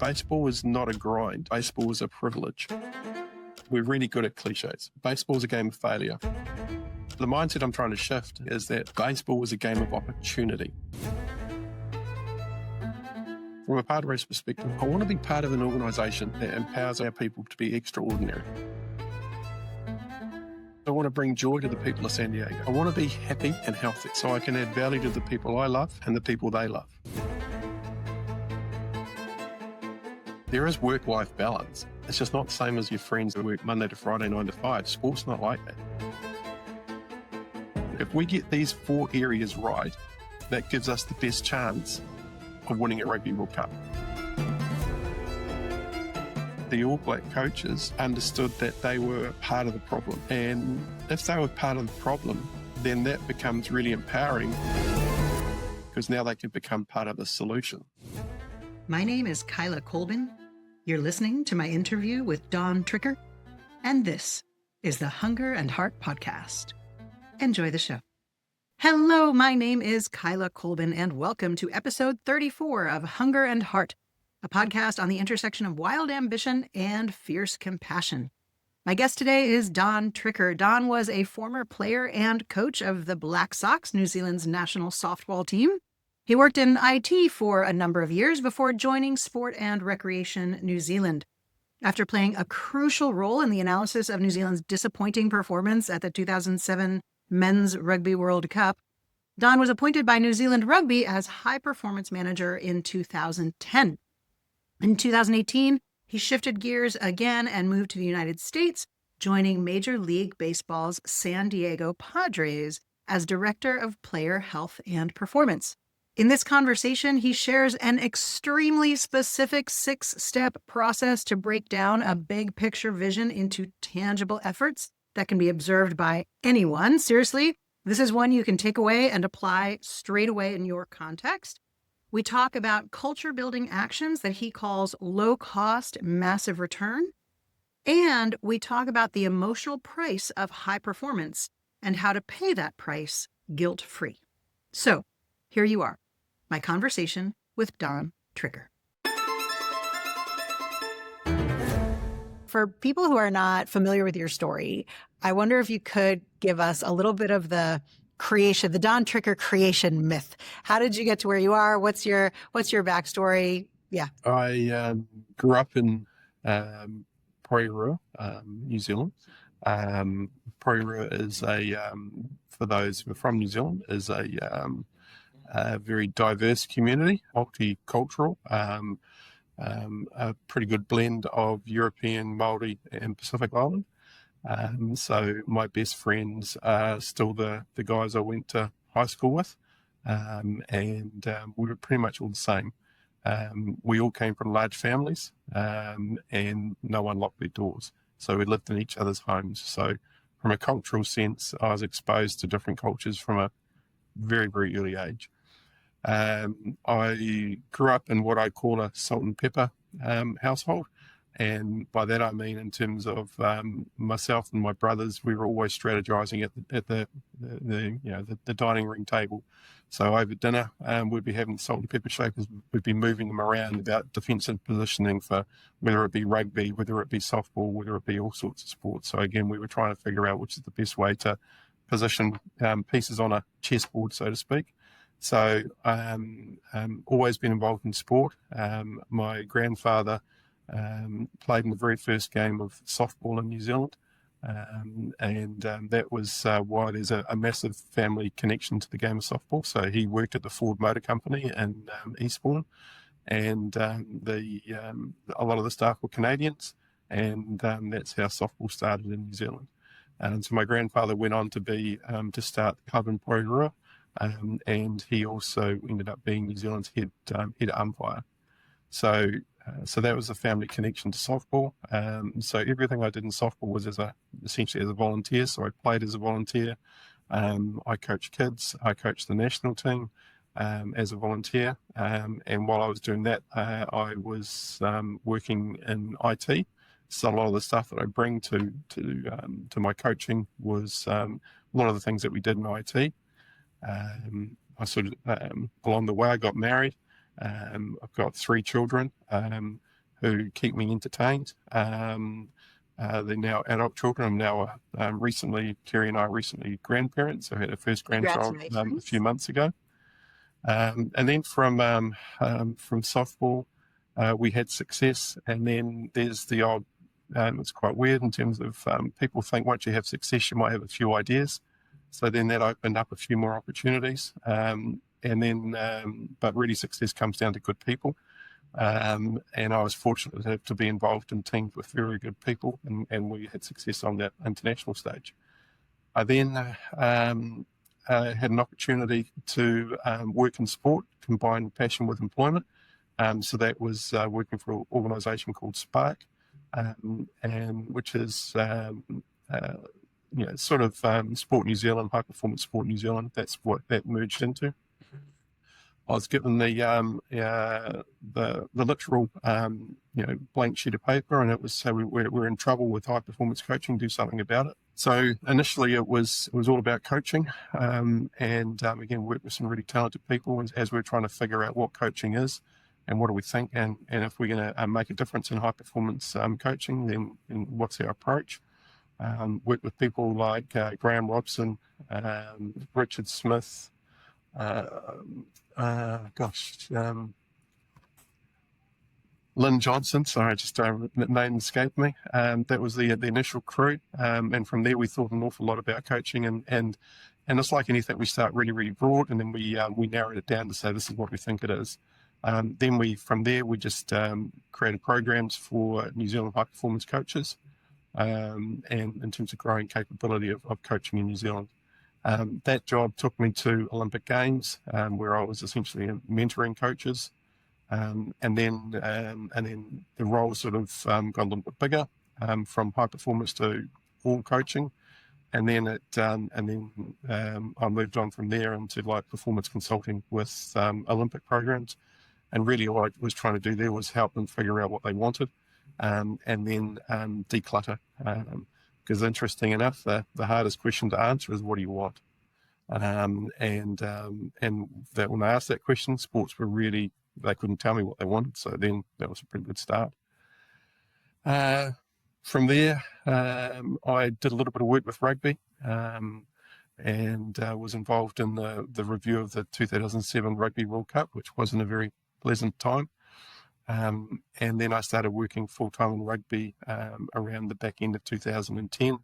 Baseball is not a grind. Baseball is a privilege. We're really good at cliches. Baseball is a game of failure. The mindset I'm trying to shift is that baseball is a game of opportunity. From a Padres perspective, I want to be part of an organisation that empowers our people to be extraordinary. I want to bring joy to the people of San Diego. I want to be happy and healthy so I can add value to the people I love and the people they love. There is work-life balance. It's just not the same as your friends who work Monday to Friday, 9 to 5. Sport's not like that. If we get these 4 areas right, that gives us the best chance of winning a Rugby World Cup. The All Black coaches understood that they were part of the problem. And if they were part of the problem, then that becomes really empowering because now they can become part of the solution. My name is Kyla Colbin. You're listening to my interview with Don Tricker, and this is the Hunger and Heart Podcast. Enjoy the show. Hello, my name is Kyla Colbin, and welcome to episode 34 of Hunger and Heart, a podcast on the intersection of wild ambition and fierce compassion. My guest today is Don Tricker. Don was a former player and coach of the Black Sox, New Zealand's national softball team. He worked in IT for a number of years before joining Sport and Recreation New Zealand. After playing a crucial role in the analysis of New Zealand's disappointing performance at the 2007 Men's Rugby World Cup, Don was appointed by New Zealand Rugby as high performance manager in 2010. In 2018, he shifted gears again and moved to the United States, joining Major League Baseball's San Diego Padres as Director of Player Health and Performance. In this conversation, he shares an extremely specific 6-step process to break down a big picture vision into tangible efforts that can be observed by anyone. Seriously, this is one you can take away and apply straight away in your context. We talk about culture building actions that he calls low cost, massive return. And we talk about the emotional price of high performance and how to pay that price guilt-free. So here you are, my conversation with Don Tricker. For people who are not familiar with your story, I wonder if you could give us a little bit of the Don Tricker creation myth. How did you get to where you are? What's your backstory? Yeah. I grew up in Porirua, New Zealand. Porirua is for those who are from New Zealand, is a very diverse community, multicultural, a pretty good blend of European, Māori and Pacific Island. So my best friends are still the guys I went to high school with, and we were pretty much all the same. We all came from large families, and no one locked their doors. So we lived in each other's homes. So from a cultural sense, I was exposed to different cultures from a very, very early age. I grew up in what I call a salt and pepper household. And by that I mean in terms of myself and my brothers, we were always strategizing at the dining room table. So over dinner, we'd be having salt and pepper shakers. We'd be moving them around about defensive positioning for whether it be rugby, whether it be softball, whether it be all sorts of sports. So again, we were trying to figure out which is the best way to position pieces on a chessboard, so to speak. So always been involved in sport. My grandfather played in the very first game of softball in New Zealand, and that was why there's a massive family connection to the game of softball. So he worked at the Ford Motor Company in Eastbourne, and a lot of the staff were Canadians, and that's how softball started in New Zealand. And so my grandfather went on to start the club in Porirua, and he also ended up being New Zealand's head umpire. So that was a family connection to softball. So everything I did in softball was essentially as a volunteer. So I played as a volunteer. I coached kids. I coached the national team as a volunteer. And while I was doing that, I was working in IT. So a lot of the stuff that I bring to my coaching was one of the things that we did in IT. Along the way, I got married. I've got 3 children. who keep me entertained. They're now adult children. I'm now Terry and I are recently grandparents. So I had a first grandchild a few months ago. And then from softball, we had success. And then there's the odd, it's quite weird in terms of people think once you have success, you might have a few ideas. So then that opened up a few more opportunities. But really success comes down to good people. And I was fortunate to be involved in teams with very good people, and we had success on that international stage. I then had an opportunity to work in sport, combine passion with employment. So that was working for an organisation called Spark, and which is sort of Sport New Zealand, High Performance Sport New Zealand. That's what that merged into. I was given the literal blank sheet of paper, and it was so we're in trouble with high performance coaching. Do something about it. So initially, it was all about coaching, and again, worked with some really talented people as we're trying to figure out what coaching is, and what do we think, and if we're going to make a difference in high performance coaching, then what's our approach? Worked with people like Graham Robson, Richard Smith. Lynn Johnson, sorry, just name escaped me. That was the initial crew, and from there we thought an awful lot about coaching, and it's like anything, we start really, really broad, and then we narrowed it down to say this is what we think it is. Then from there we just created programs for New Zealand high performance coaches, and in terms of growing capability of coaching in New Zealand. That job took me to Olympic Games, where I was essentially mentoring coaches, and then the role sort of got a little bit bigger, from high performance to all coaching, and then I moved on from there into like performance consulting with Olympic programs, and really all I was trying to do there was help them figure out what they wanted, and then declutter. Because interesting enough, the hardest question to answer is what do you want? And that when I asked that question, sports were really, they couldn't tell me what they wanted. So then that was a pretty good start. From there, I did a little bit of work with rugby, and was involved in the review of the 2007 Rugby World Cup, which wasn't a very pleasant time. And then I started working full-time in rugby around the back end of 2010,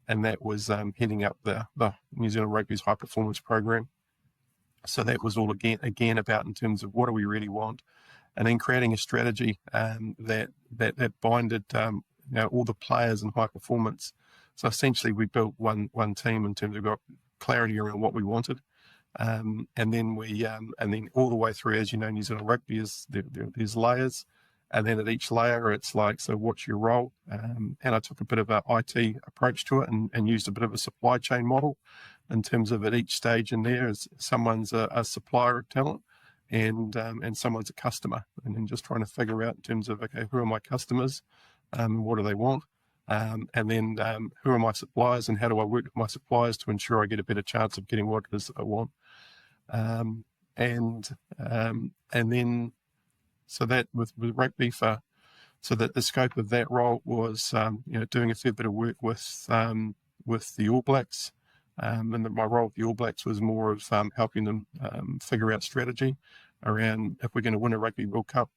and that was heading up the New Zealand Rugby's high performance program. So that was all again about in terms of what do we really want, and then creating a strategy that binded all the players in high performance. So essentially we built one team in terms of got clarity around what we wanted. And then all the way through, as you know, New Zealand Rugby there's layers, and then at each layer it's like, so what's your role? And I took a bit of an IT approach to it, and used a bit of a supply chain model in terms of at each stage in there is someone's a supplier of talent, and someone's a customer, and then just trying to figure out in terms of, okay, who are my customers, what do they want? And then who are my suppliers, and how do I work with my suppliers to ensure I get a better chance of getting what it is that I want? And then so that with rugby, so that the scope of that role was doing a fair bit of work with the All Blacks, and my role with the All Blacks was more of helping them figure out strategy around, if we're going to win a Rugby World Cup,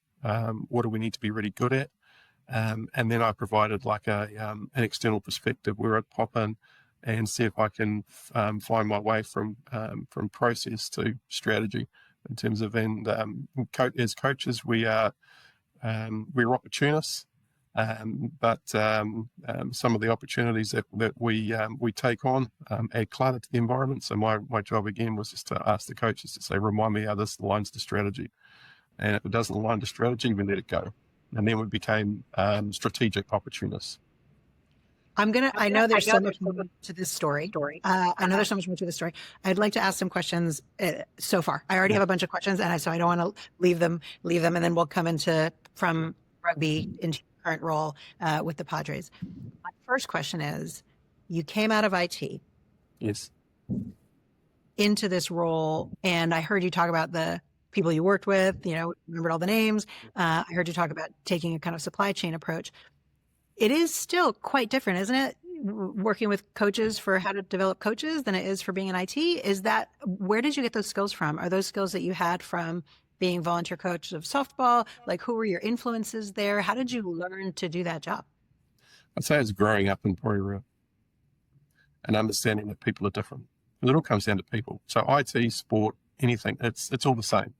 what do we need to be really good at? And then I provided like an external perspective where I'd pop in and see if I can find my way from process to strategy in terms of, as coaches, we're opportunists, but some of the opportunities that we take on add clutter to the environment. So my job again was just to ask the coaches to say, remind me how this aligns to strategy. And if it doesn't align to strategy, we let it go. And then we became strategic opportunists. I know there's so much more to this story. I know there's so much more to this story. I'd like to ask some questions so far. I already have a bunch of questions, and so I don't want to leave them, and then we'll come from rugby into your current role with the Padres. My first question is, you came out of IT. Yes. Into this role, and I heard you talk about the people you worked with, remembered all the names. I heard you talk about taking a kind of supply chain approach. It is still quite different, isn't it? Working with coaches for how to develop coaches than it is for being in IT. Where did you get those skills from? Are those skills that you had from being volunteer coach of softball? Like, who were your influences there? How did you learn to do that job? I'd say it's growing up in Porirua and understanding that people are different. It all comes down to people. So IT, sport, anything, it's all the same.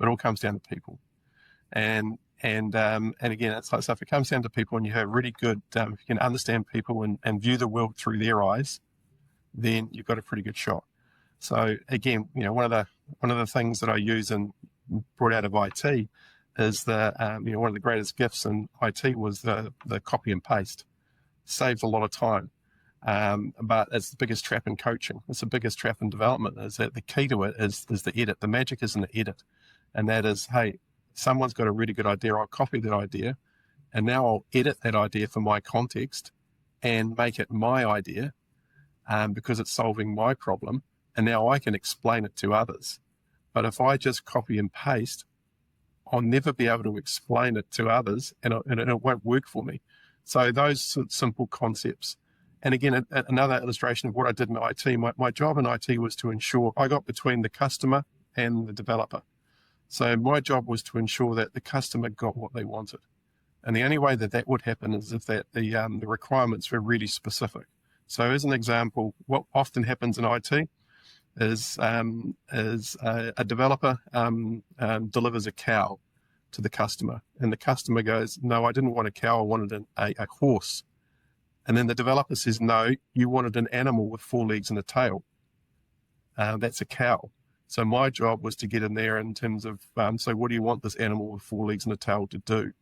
It all comes down to people. And again, it's like, so if it comes down to people and you have really good, if you can understand people and view the world through their eyes, then you've got a pretty good shot. So again, one of the things that I use and brought out of IT is one of the greatest gifts in IT was the copy and paste. Saves a lot of time. But it's the biggest trap in coaching. It's the biggest trap in development, is that the key to it is the edit. The magic is in the edit. And that is, hey, someone's got a really good idea. I'll copy that idea. And now I'll edit that idea for my context and make it my idea because it's solving my problem. And now I can explain it to others. But if I just copy and paste, I'll never be able to explain it to others and it won't work for me. So those simple concepts. And again, another illustration of what I did in IT, my job in IT was to ensure I got between the customer and the developer. So my job was to ensure that the customer got what they wanted. And the only way that would happen is if the requirements were really specific. So as an example, what often happens in IT is a developer delivers a cow to the customer. And the customer goes, no, I didn't want a cow, I wanted a horse. And then the developer says, no, you wanted an animal with 4 legs and a tail. That's a cow. So my job was to get in there in terms of, so what do you want this animal with 4 legs and a tail to do?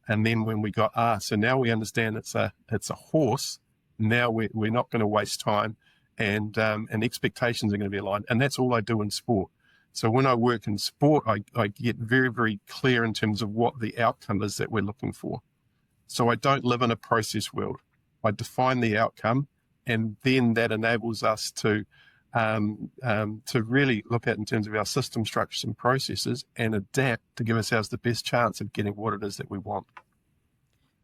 And then when we got, so now we understand it's a horse. Now we're not going to waste time and expectations are going to be aligned. And that's all I do in sport. So when I work in sport, I get very, very clear in terms of what the outcome is that we're looking for. So I don't live in a process world. I define the outcome, and then that enables us to really look at in terms of our system structures and processes and adapt to give ourselves the best chance of getting what it is that we want.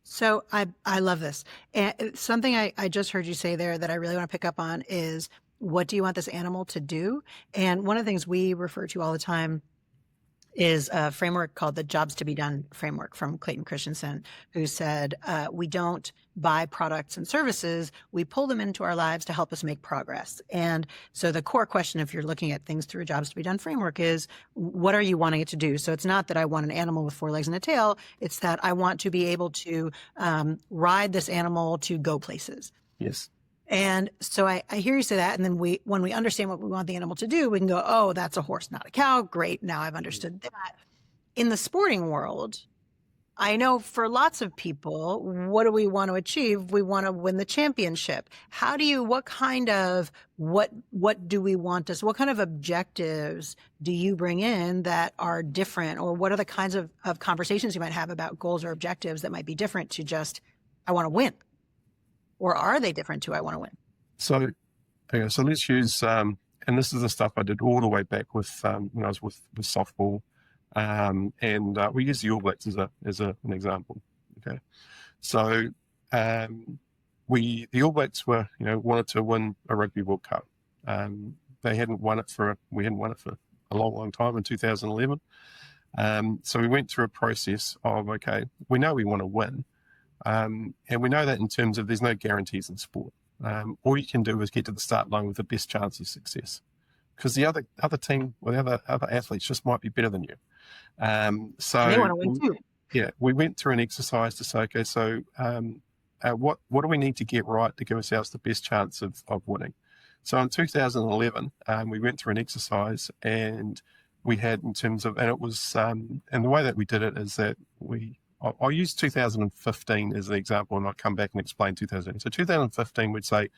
So I love this. And something I just heard you say there that I really want to pick up on is, what do you want this animal to do? And one of the things we refer to all the time is a framework called the Jobs to be Done framework from Clayton Christensen, who said, we don't buy products and services, we pull them into our lives to help us make progress. And so the core question, if you're looking at things through a Jobs to be Done framework, is what are you wanting it to do? So it's not that I want an animal with 4 legs and a tail, it's that I want to be able to ride this animal to go places. Yes. And so I hear you say that. And then when we understand what we want the animal to do, we can go, oh, that's a horse, not a cow. Great. Now I've understood that. In the sporting world, I know for lots of people, what do we want to achieve? We want to win the championship. What do we want to, what kind of objectives do you bring in that are different? Or what are the kinds of conversations you might have about goals or objectives that might be different to just, I want to win? Or are they different to I want to win? So let's use, and this is the stuff I did all the way back with when I was with softball, and we use the All Blacks as an example. Okay, so the All Blacks wanted to win a Rugby World Cup. We hadn't won it for a long time in 2011. So we went through a process of, okay, we know we want to win. And we know that in terms of there's no guarantees in sport. All you can do is get to the start line with the best chance of success, because the other team or the other athletes just might be better than you. So they want to win too. Yeah, we went through an exercise to say, okay, so what do we need to get right to give ourselves the best chance of winning? So in 2011, we went through an exercise, and we had in terms of, and it was, and the way that we did it is that I'll use 2015 as an example, and I'll come back and explain 2000. So 2015, we'd say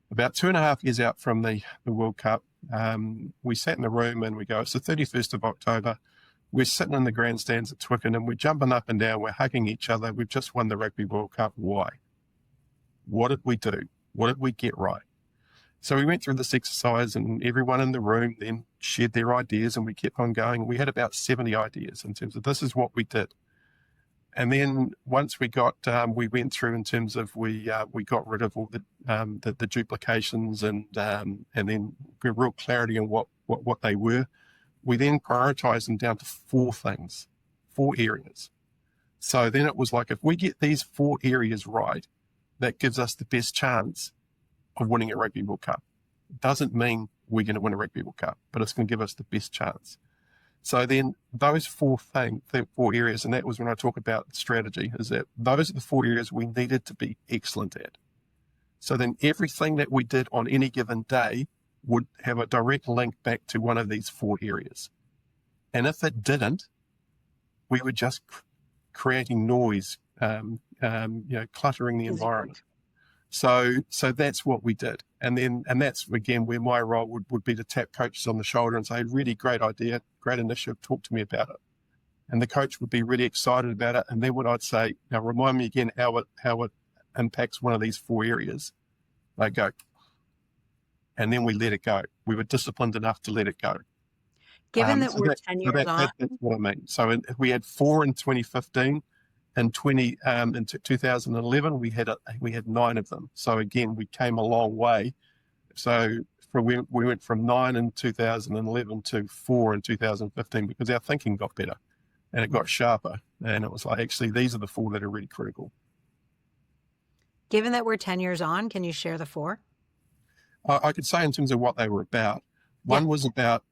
about 2.5 years out from the World Cup, we sat in the room and we go, it's the 31st of October. We're sitting in the grandstands at Twickenham and we're jumping up and down. We're hugging each other. We've just won the Rugby World Cup. Why? What did we do? What did we get right? So we went through this exercise, and everyone in the room then shared their ideas, and we kept on going. We had about 70 ideas in terms of this is what we did. And then once we went through in terms of we got rid of all the duplications, and then real clarity on what they were. We then prioritized them down to 4 things, 4 areas. So then it was like, if we get these 4 areas right, that gives us the best chance of winning a Rugby World Cup. It doesn't mean we're going to win a Rugby World Cup, but it's going to give us the best chance. So then those 4 areas, and that was when I talk about strategy, is that those are the 4 areas we needed to be excellent at. So then everything that we did on any given day would have a direct link back to one of these 4 areas. And if it didn't, we were just creating noise, cluttering the environment. So that's what we did. And that's, again, where my role would be to tap coaches on the shoulder and say, really great idea, great initiative, talk to me about it. And the coach would be really excited about it. And then what I'd say, now remind me again how it impacts one of these 4 areas. They go. And then we let it go. We were disciplined enough to let it go. Given that we're 10 years on. That's what I mean. So we had 4 in 2015. In 2011, we had 9 of them. So again, we came a long way. So we went from 9 in 2011 to 4 in 2015 because our thinking got better and it got sharper. And it was like, actually, these are the 4 that are really critical. Given that we're 10 years on, can you share the 4? I could say in terms of what they were about. One was about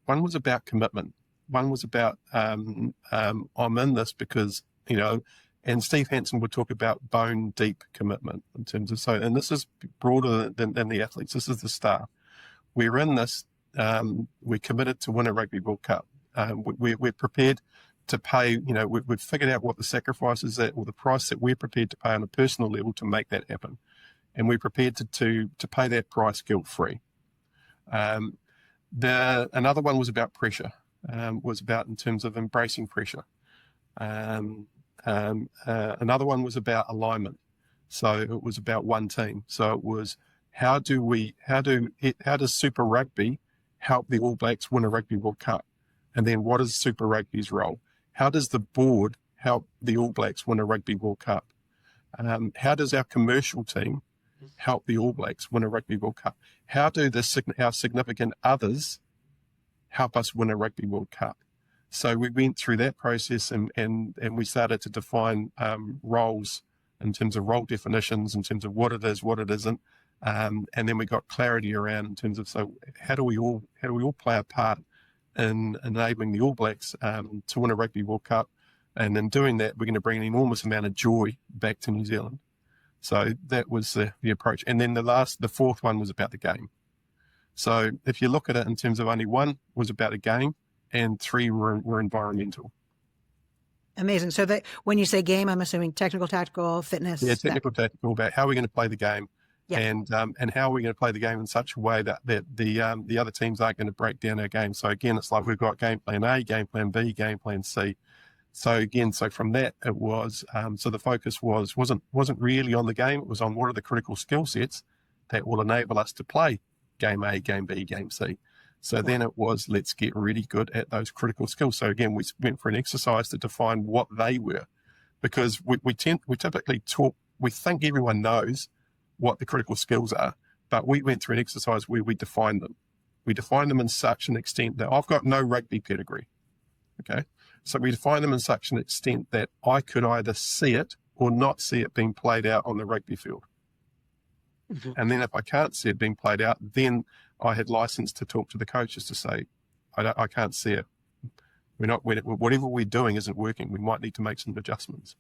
commitment. One was about I'm in this because, and Steve Hansen would talk about bone deep commitment in terms of and this is broader than the athletes. This is the staff. We're in this. We're committed to win a Rugby World Cup. We're prepared to pay. We've figured out what the sacrifice is or the price that we're prepared to pay on a personal level to make that happen, and we're prepared to pay that price guilt free. Another one was about pressure. Was about in terms of embracing pressure. Another one was about alignment. So it was about one team. So it was how does Super Rugby help the All Blacks win a Rugby World Cup? And then what is Super Rugby's role? How does the board help the All Blacks win a Rugby World Cup? How does our commercial team help the All Blacks win a Rugby World Cup? How do our significant others help us win a Rugby World Cup? So we went through that process and we started to define roles in terms of role definitions, in terms of what it is, what it isn't. And then we got clarity around in terms of, so how do we all play a part in enabling the All Blacks to win a Rugby World Cup? And in doing that, we're going to bring an enormous amount of joy back to New Zealand. So that was the approach. And then the 4th one was about the game. So if you look at it in terms of only 1 was about a game and 3 were environmental. Amazing. So that when you say game, I'm assuming technical, tactical, fitness. Yeah, technical, tactical, about how we're going to play the game. Yeah. And how are we going to play the game in such a way that the other teams aren't going to break down our game. So again, it's like we've got game plan A, game plan B, game plan C. So from that it was so the focus wasn't really on the game. It was on what are the critical skill sets that will enable us to play game A, game B, game C. So then it was, let's get really good at those critical skills. So again, we went for an exercise to define what they were, because we typically talk. We think everyone knows what the critical skills are, but we went through an exercise where we defined them. We defined them in such an extent that I've got no rugby pedigree. Okay. So we defined them in such an extent that I could either see it or not see it being played out on the rugby field. Mm-hmm. And then if I can't see it being played out, then I had license to talk to the coaches to say, I can't see it. Whatever we're doing isn't working. We might need to make some adjustments.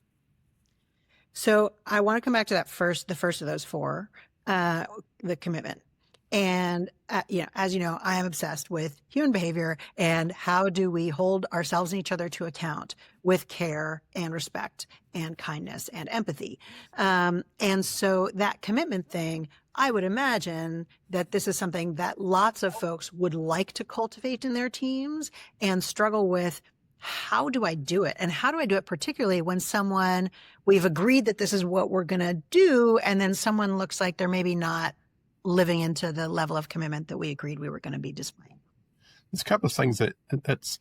So I want to come back to the first of those 4, the commitment. And, as you know, I am obsessed with human behavior and how do we hold ourselves and each other to account with care and respect and kindness and empathy. And so that commitment thing, I would imagine that this is something that lots of folks would like to cultivate in their teams and struggle with. How do I do it? And how do I do it particularly when we've agreed that this is what we're going to do, and then someone looks like they're maybe not living into the level of commitment that we agreed we were going to be displaying? There's a couple of things that's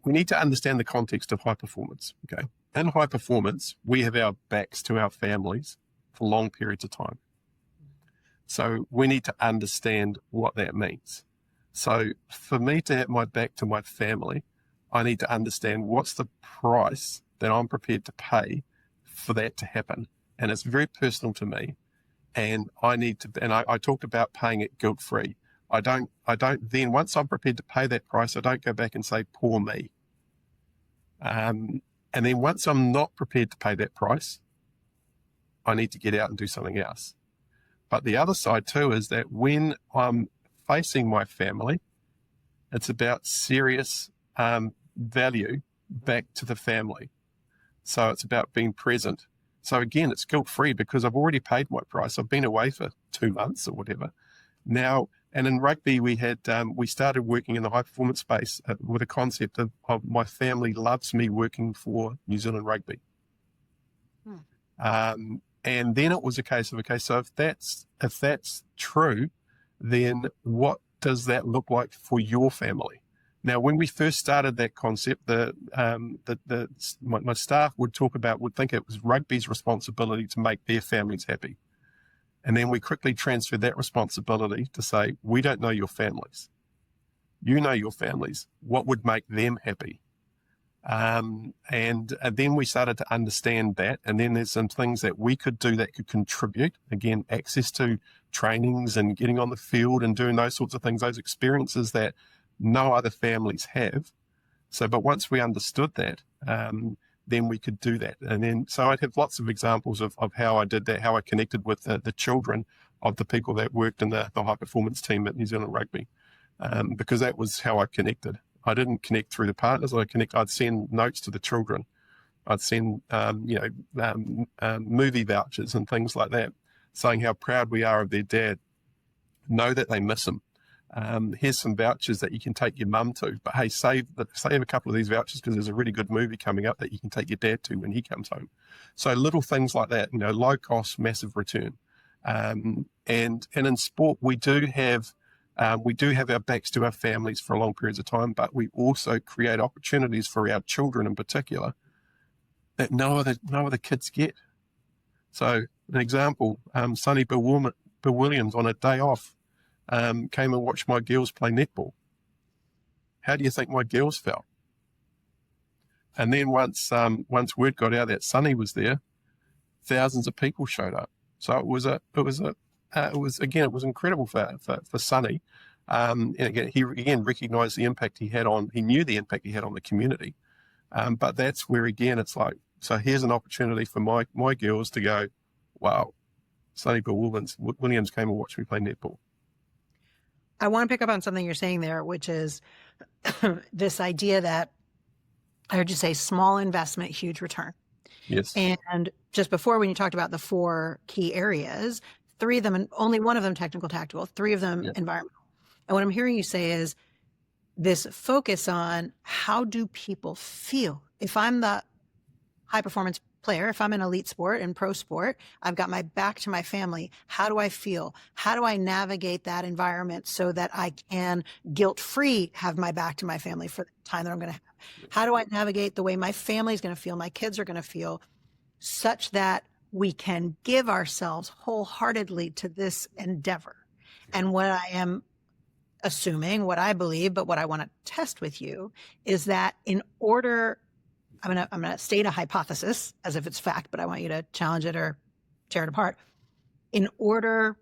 we need to understand the context of high performance. Okay, in high performance, we have our backs to our families for long periods of time. So we need to understand what that means. So for me to have my back to my family, I need to understand what's the price that I'm prepared to pay for that to happen. And it's very personal to me. And I need to, and I talked about paying it guilt-free. I don't then, once I'm prepared to pay that price, I don't go back and say, poor me. And then once I'm not prepared to pay that price, I need to get out and do something else. But the other side too is that when I'm facing my family, it's about serious value back to the family. So it's about being present. So again, it's guilt-free because I've already paid my price. I've been away for 2 months or whatever. Now, and in rugby, we started working in the high performance space with a concept of my family loves me working for New Zealand Rugby. And then it was a case of, okay, so if that's true, then what does that look like for your family? Now, when we first started that concept, my staff would think it was rugby's responsibility to make their families happy. And then we quickly transferred that responsibility to say, we don't know your families. You know your families. What would make them happy? And then we started to understand that. And then there's some things that we could do that could contribute. Again, access to trainings and getting on the field and doing those sorts of things, those experiences that no other families have. So, but once we understood that, then we could do that. And then, so I'd have lots of examples of how I did that, how I connected with the children of the people that worked in the high performance team at New Zealand Rugby, because that was how I connected. I didn't connect through the partners. I'd send notes to the children. I'd send, movie vouchers and things like that, saying how proud we are of their dad. Know that they miss him. Here's some vouchers that you can take your mum to, but hey, save a couple of these vouchers because there's a really good movie coming up that you can take your dad to when he comes home. So little things like that, low cost, massive return. And in sport, we do have our backs to our families for long periods of time, but we also create opportunities for our children in particular that no other kids get. So an example, Sonny Bill Williams on a day off came and watched my girls play netball. How do you think my girls felt? And then once word got out that Sonny was there, thousands of people showed up. So it was incredible for Sonny. And again, he recognized the impact he knew the impact he had on the community. But that's where, again, it's like, so here's an opportunity for my girls to go, wow, Sonny Bill Williams came and watched me play netball. I want to pick up on something you're saying there, which is this idea that I heard you say small investment, huge return. Yes. And just before, when you talked about the 4 key areas, 3 of them, and only one of them technical tactical, 3 of them environmental. And what I'm hearing you say is this focus on how do people feel? If I'm the high performance player, if I'm in elite sport and pro sport, I've got my back to my family. How do I feel? How do I navigate that environment so that I can guilt-free have my back to my family for the time that I'm going to have? How do I navigate the way my family is going to feel, my kids are going to feel, such that we can give ourselves wholeheartedly to this endeavor? And what I am assuming, what I believe, but what I want to test with you is that in order, I'm going to state a hypothesis as if it's fact, but I want you to challenge it or tear it apart. In order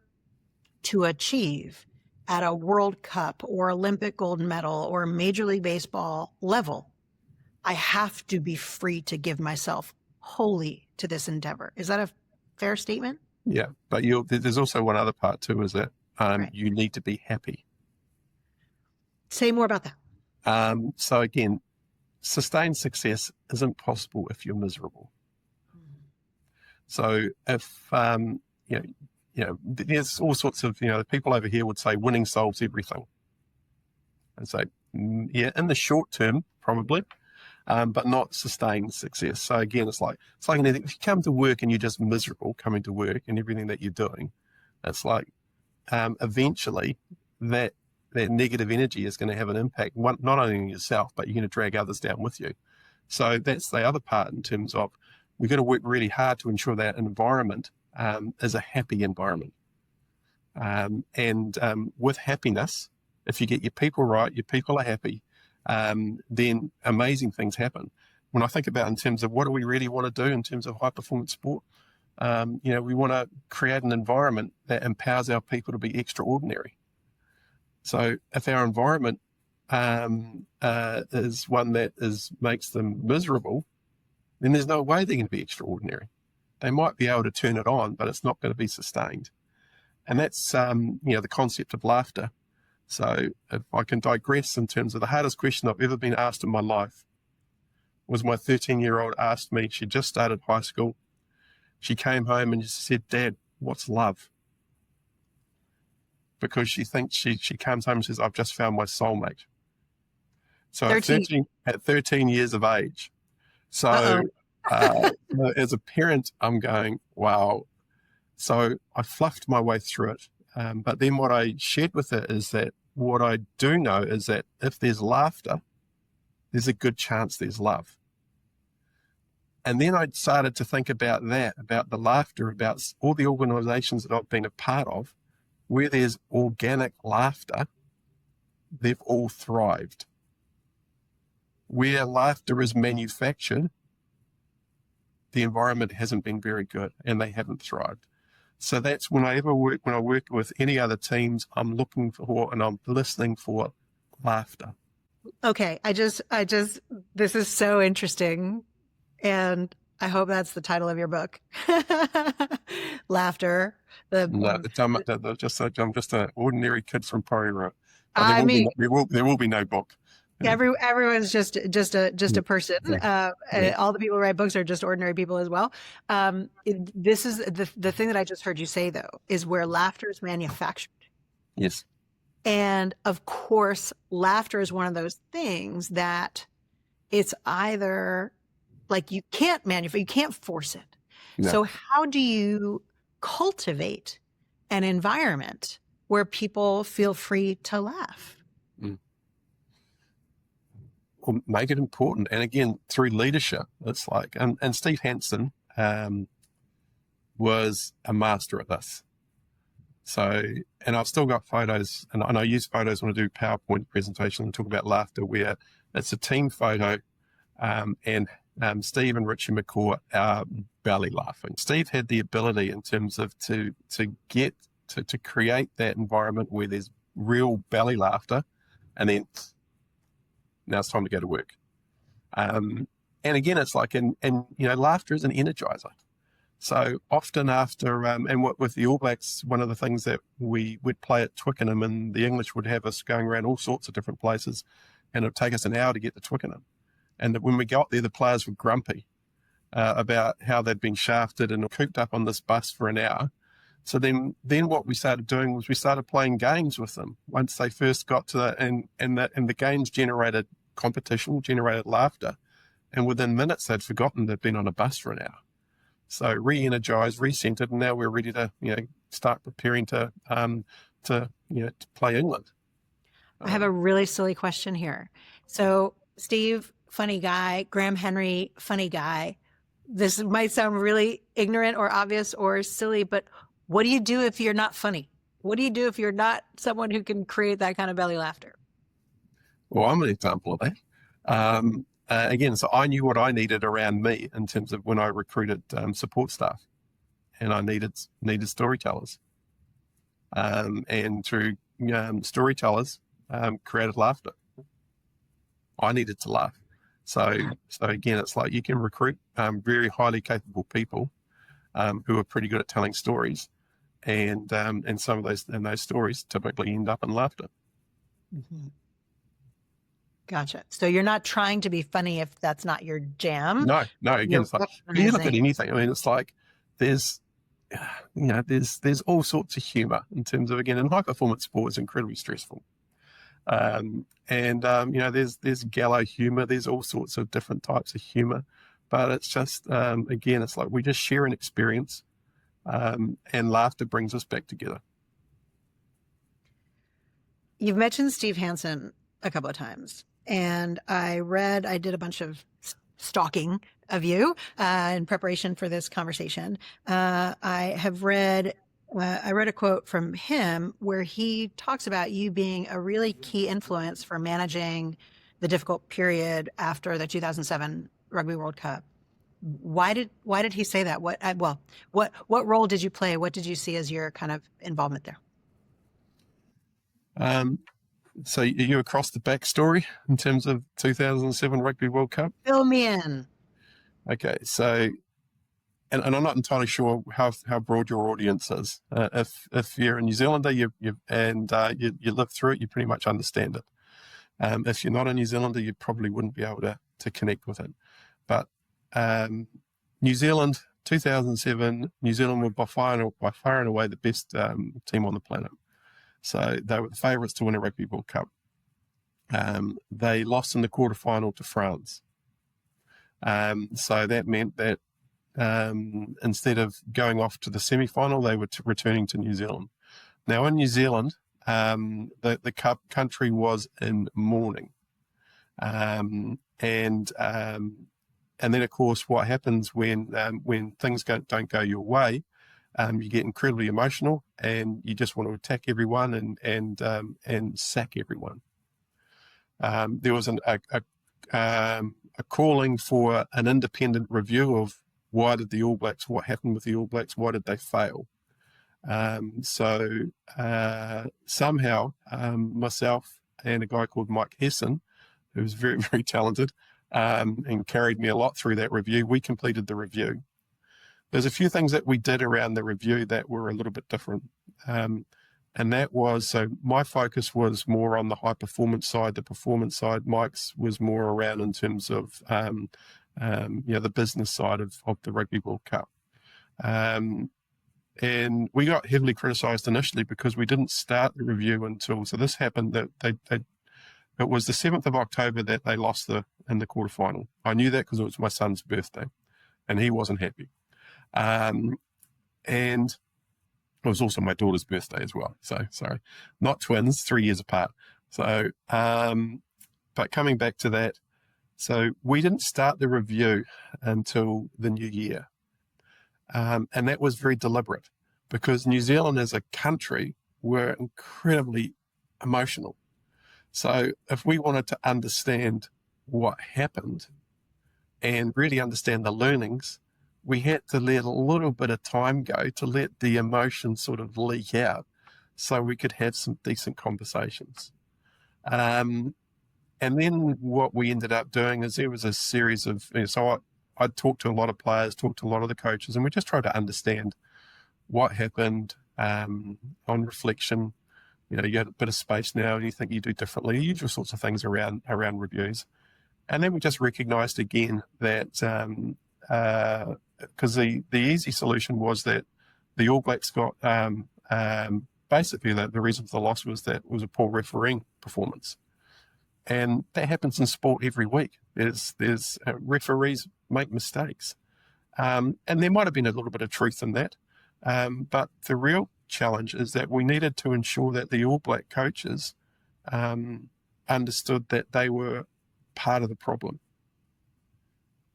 to achieve at a World Cup or Olympic gold medal or Major League Baseball level, I have to be free to give myself wholly to this endeavor. Is that a fair statement? Yeah, but there's also one other part too, is that right. You need to be happy. Say more about that. So again, sustained success isn't possible if you're miserable. So if, there's all sorts of, the people over here would say winning solves everything. And so, yeah, in the short term, probably, but not sustained success. So again, it's like anything. If you come to work and you're just miserable coming to work and everything that you're doing, It's like eventually that negative energy is going to have an impact, not only on yourself, but you're going to drag others down with you. So that's the other part in terms of we've got to work really hard to ensure that environment is a happy environment. With happiness, if you get your people right, your people are happy, then amazing things happen. When I think about in terms of what do we really want to do in terms of high performance sport, we want to create an environment that empowers our people to be extraordinary. So if our environment is one that makes them miserable, then there's no way they're going to be extraordinary. They might be able to turn it on, but it's not going to be sustained. And that's, the concept of laughter. So if I can digress in terms of the hardest question I've ever been asked in my life was my 13-year-old asked me, she just started high school. She came home and she said, "Dad, what's love?" Because she thinks she comes home and says, "I've just found my soulmate." So 13. At 13 years of age. So as a parent, I'm going, wow. So I fluffed my way through it. But then what I shared with her is that what I do know is that if there's laughter, there's a good chance there's love. And then I started to think about that, about the laughter, about all the organizations that I've been a part of, where there's organic laughter, they've all thrived. Where laughter is manufactured, the environment hasn't been very good and they haven't thrived. So that's when I work with any other teams, I'm looking for and I'm listening for laughter. Okay. This is so interesting. And I hope that's the title of your book. Laughter. I'm just an ordinary kid from Porirua. There will be no book. Everyone's just a person. All the people who write books are just ordinary people as well. This is the thing that I just heard you say, though, is where laughter is manufactured. Yes. And of course, laughter is one of those things that it's either like you can't manufacture, you can't force it. No. So how do you cultivate an environment where people feel free to laugh? Well, make it important. And again, through leadership, it's like, and Steve Hansen was a master at this. So, and I've still got photos, and I use photos when I do PowerPoint presentations and talk about laughter, where it's a team photo, and Steve and Richie McCaw are belly laughing. Steve had the ability in terms of to create that environment where there's real belly laughter, and then now it's time to go to work. And again, it's like, and laughter is an energizer. So often after, with the All Blacks, one of the things that we would play at Twickenham, and the English would have us going around all sorts of different places, and it would take us an hour to get to Twickenham. And when we got there, the players were grumpy about how they'd been shafted and cooped up on this bus for an hour. So then what we started doing was we started playing games with them once they first got to that, and the games generated competition, generated laughter, and within minutes they'd forgotten they'd been on a bus for an hour. So re-energized, recentered, and now we're ready to start preparing to play England. I have a really silly question here. So Steve, funny guy. Graham Henry, funny guy. This might sound really ignorant or obvious or silly, but what do you do if you're not funny? What do you do if you're not someone who can create that kind of belly laughter? Well, I'm an example of that. Again, so I knew what I needed around me in terms of when I recruited support staff, and I needed storytellers. And through storytellers, created laughter. I needed to laugh. So again, it's like you can recruit very highly capable people who are pretty good at telling stories, and some of those stories typically end up in laughter. Mm-hmm. Gotcha. So you're not trying to be funny if that's not your jam. No. Again, it's like you look at anything. I mean, it's like there's all sorts of humor in terms of, again, in high performance sport is incredibly stressful. There's gallow humor. There's all sorts of different types of humor, but it's just again, it's like we just share an experience. and laughter brings us back together. You've mentioned Steve Hansen a couple of times, and I did a bunch of stalking of you in preparation for this conversation. I read a quote from him where he talks about you being a really key influence for managing the difficult period after the 2007 Rugby World Cup. Why did he say that? What role did you play? What did you see as your kind of involvement there? So are you across the backstory in terms of 2007 Rugby World Cup? Fill me in. Okay, so, and I'm not entirely sure how broad your audience is. If you're a New Zealander, you live through it, you pretty much understand it. If you're not a New Zealander, you probably wouldn't be able to connect with it. But New Zealand, 2007, New Zealand were by far and away the best team on the planet. So they were the favourites to win a Rugby World Cup. They lost in the quarterfinal to France. So that meant that instead of going off to the semi-final, they were returning to New Zealand. Now in New Zealand, the country was in mourning. And then of course what happens when things don't go your way, you get incredibly emotional and you just want to attack everyone and sack everyone. There was a calling for an independent review of what happened with the All Blacks, why did they fail? So somehow myself and a guy called Mike Hesson, who was very, very talented and carried me a lot through that review, we completed the review. There's a few things that we did around the review that were a little bit different. And that was, so my focus was more on the high performance side, the performance side. Mike's was more around in terms of, the business side of the Rugby World Cup. And we got heavily criticised initially because we didn't start the review until, so this happened that it was the 7th of October that they lost in the quarterfinal. I knew that because it was my son's birthday and he wasn't happy. And it was also my daughter's birthday as well. So, sorry, not twins, 3 years apart. So, but coming back to that, so we didn't start the review until the new year. And that was very deliberate because New Zealand as a country were incredibly emotional. So if we wanted to understand what happened and really understand the learnings, we had to let a little bit of time go to let the emotion sort of leak out so we could have some decent conversations. And then what we ended up doing is there was a series of, so I talked to a lot of players, talked to a lot of the coaches, and we just tried to understand what happened on reflection. You had a bit of space now and you think you do differently, the usual sorts of things around reviews. And then we just recognised again that because the easy solution was that the All Blacks got basically the reason for the loss was that it was a poor refereeing performance. And that happens in sport every week. There's referees make mistakes. And there might have been a little bit of truth in that. But the real challenge is that we needed to ensure that the All Black coaches understood that they were part of the problem.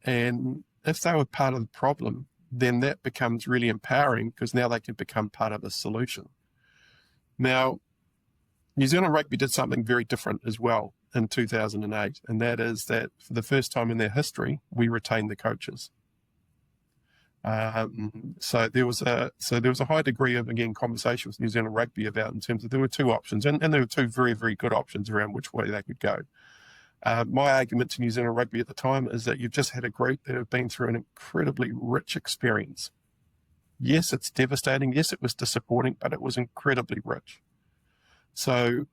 And if they were part of the problem, then that becomes really empowering because now they can become part of the solution. Now, New Zealand Rugby did something very different as well in 2008, and that is that for the first time in their history, we retained the coaches. So there was a high degree of, again, conversation with New Zealand Rugby about in terms of there were two options, and there were two very, very good options around which way they could go. My argument to New Zealand Rugby at the time is that you've just had a group that have been through an incredibly rich experience. Yes, it's devastating. Yes, it was disappointing, but it was incredibly rich. So,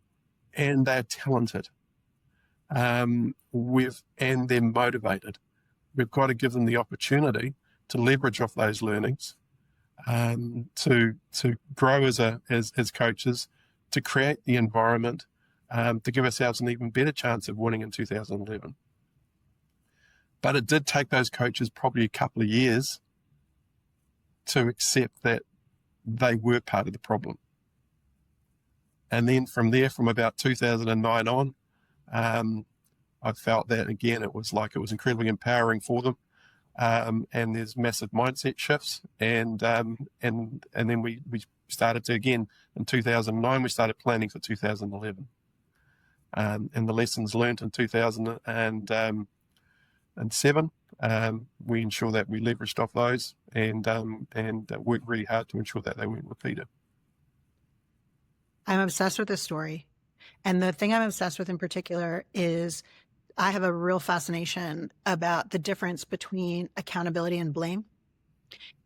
and they're talented. And they're motivated. We've got to give them the opportunity to leverage off those learnings, to grow as coaches, to create the environment, to give ourselves an even better chance of winning in 2011. But it did take those coaches probably a couple of years to accept that they were part of the problem. And then from there, from about 2009 on, I felt that again, it was incredibly empowering for them. And there's massive mindset shifts. And then we started to, again, in 2009, we started planning for 2011. And the lessons learned in 2007, we ensure that we leveraged off those and worked really hard to ensure that they weren't repeated. I'm obsessed with this story. And the thing I'm obsessed with in particular is I have a real fascination about the difference between accountability and blame.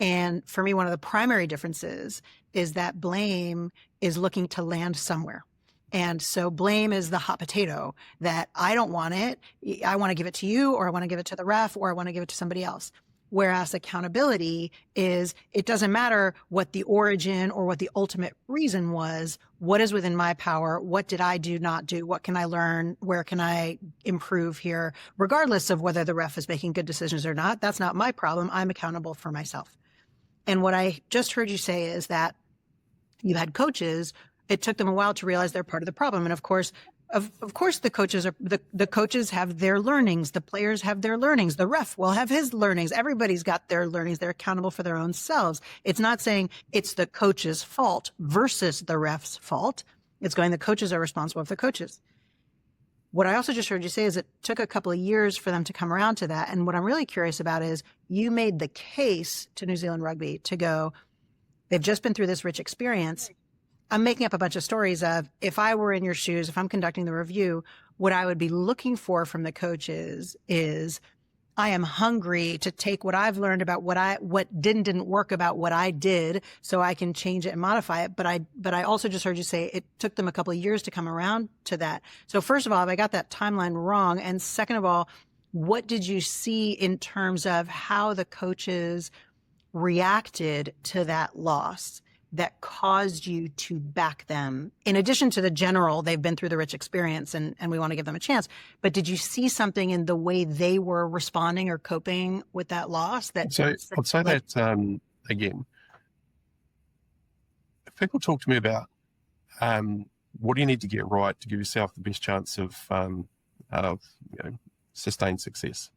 And for me, one of the primary differences is that blame is looking to land somewhere. And so blame is the hot potato that I don't want it. I want to give it to you, or I want to give it to the ref, or I want to give it to somebody else. Whereas accountability is, it doesn't matter what the origin or what the ultimate reason was. What is within my power? What did I do, not do? What can I learn? Where can I improve here? Regardless of whether the ref is making good decisions or not, that's not my problem. I'm accountable for myself. And what I just heard you say is that you had coaches, it took them a while to realize they're part of the problem. And of course, the coaches are the coaches have their learnings, the players have their learnings, the ref will have his learnings. Everybody's got their learnings. They're accountable for their own selves. It's not saying it's the coach's fault versus the ref's fault. It's going, the coaches are responsible for the coaches. What I also just heard you say is it took a couple of years for them to come around to that. And what I'm really curious about is you made the case to New Zealand Rugby to go, they've just been through this rich experience. I'm making up a bunch of stories of, if I were in your shoes, if I'm conducting the review, what I would be looking for from the coaches is, I am hungry to take what I've learned about what didn't work about what I did, so I can change it and modify it. But I also just heard you say it took them a couple of years to come around to that. So first of all, have I got that timeline wrong? And second of all, what did you see in terms of how the coaches reacted to that loss that caused you to back them? In addition to the general, they've been through the rich experience and we want to give them a chance. But did you see something in the way they were responding or coping with that loss? I'd say that, again, if people talk to me about what do you need to get right to give yourself the best chance of sustained success,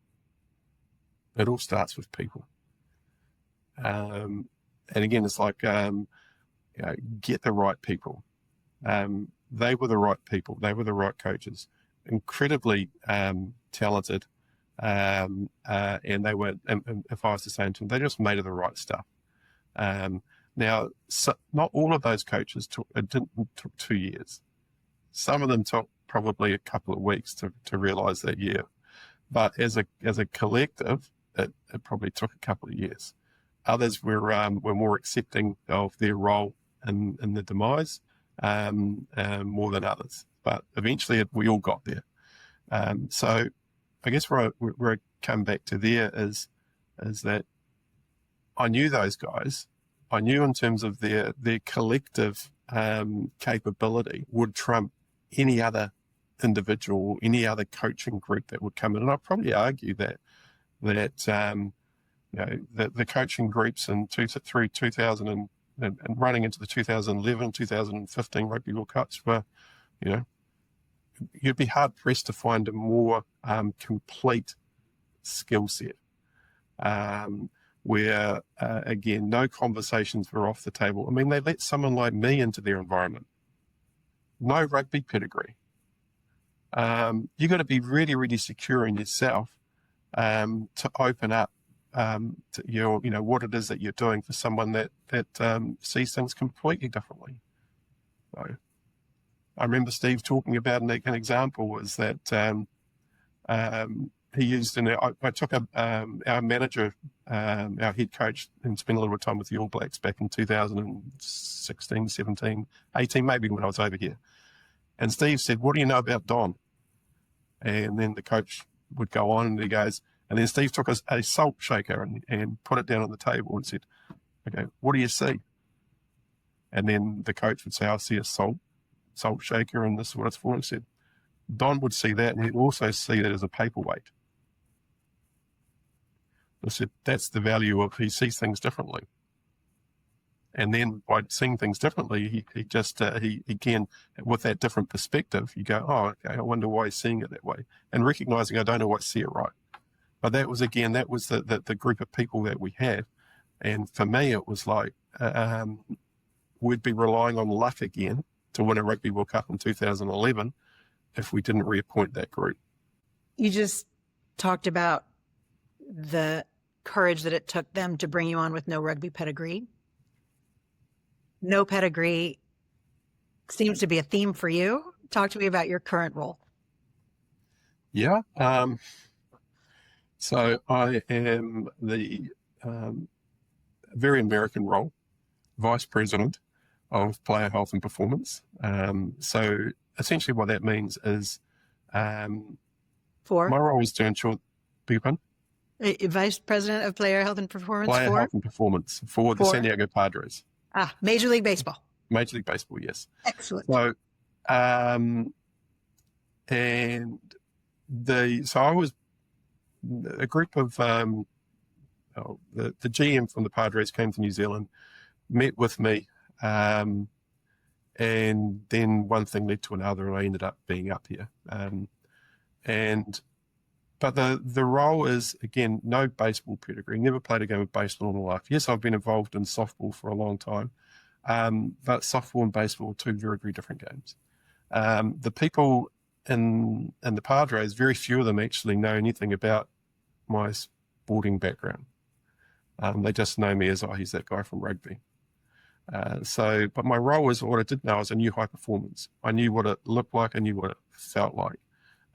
it all starts with people. And again, it's like, get the right people. They were the right people. They were the right coaches, incredibly talented. And they were, and if I was to say to them, they just made of the right stuff. Now, not all of those coaches took 2 years. Some of them took probably a couple of weeks to realize that, yeah. But as a collective, it probably took a couple of years. Others were more accepting of their role in the demise more than others. But eventually we all got there. So I guess where I come back to there is that I knew those guys. I knew in terms of their collective capability would trump any other individual, any other coaching group that would come in. And I'd probably argue that the coaching groups through 2000 and running into the 2011, 2015 Rugby World Cups were, you'd be hard pressed to find a more complete skill set where, again, no conversations were off the table. I mean, they let someone like me into their environment. No rugby pedigree. You've got to be really, really secure in yourself to open up to what it is that you're doing for someone that sees things completely differently. So I remember Steve talking about an example was that he used, I took our manager, our head coach, and spent a little time with the All Blacks back in 2016, 17, 18, maybe when I was over here. And Steve said, "What do you know about Don?" And then the coach would go on and he goes, and then Steve took a salt shaker and put it down on the table and said, "Okay, what do you see?" And then the coach would say, "I see a salt shaker and this is what it's for." And he said, Don would see that and he'd also see that as a paperweight. I said, that's the value of, he sees things differently. And then by seeing things differently, he again, with that different perspective, you go, oh, okay, I wonder why he's seeing it that way. And recognizing I don't always see it right. But that was the group of people that we had. And for me, it was like, we'd be relying on luck again to win a Rugby World Cup in 2011 if we didn't reappoint that group. You just talked about the courage that it took them to bring you on with no rugby pedigree. No pedigree seems to be a theme for you. Talk to me about your current role. Yeah. So I am the very American role, Vice President of Player Health and Performance. So essentially what that means is my role is to ensure, Vice President of Player Health and Performance Player Health and Performance for the San Diego Padres. Major League Baseball. Major League Baseball, yes. Excellent. So, so I was a group of the GM from the Padres came to New Zealand, met with me, and then one thing led to another, and I ended up being up here. But the role is, again, no baseball pedigree, never played a game of baseball in my life. Yes, I've been involved in softball for a long time, but softball and baseball are two very, very different games. The people in the Padres, very few of them actually know anything about my sporting background. They just know me as, oh, he's that guy from rugby. But my role was, what I did know is I knew high performance. I knew what it looked like. I knew what it felt like.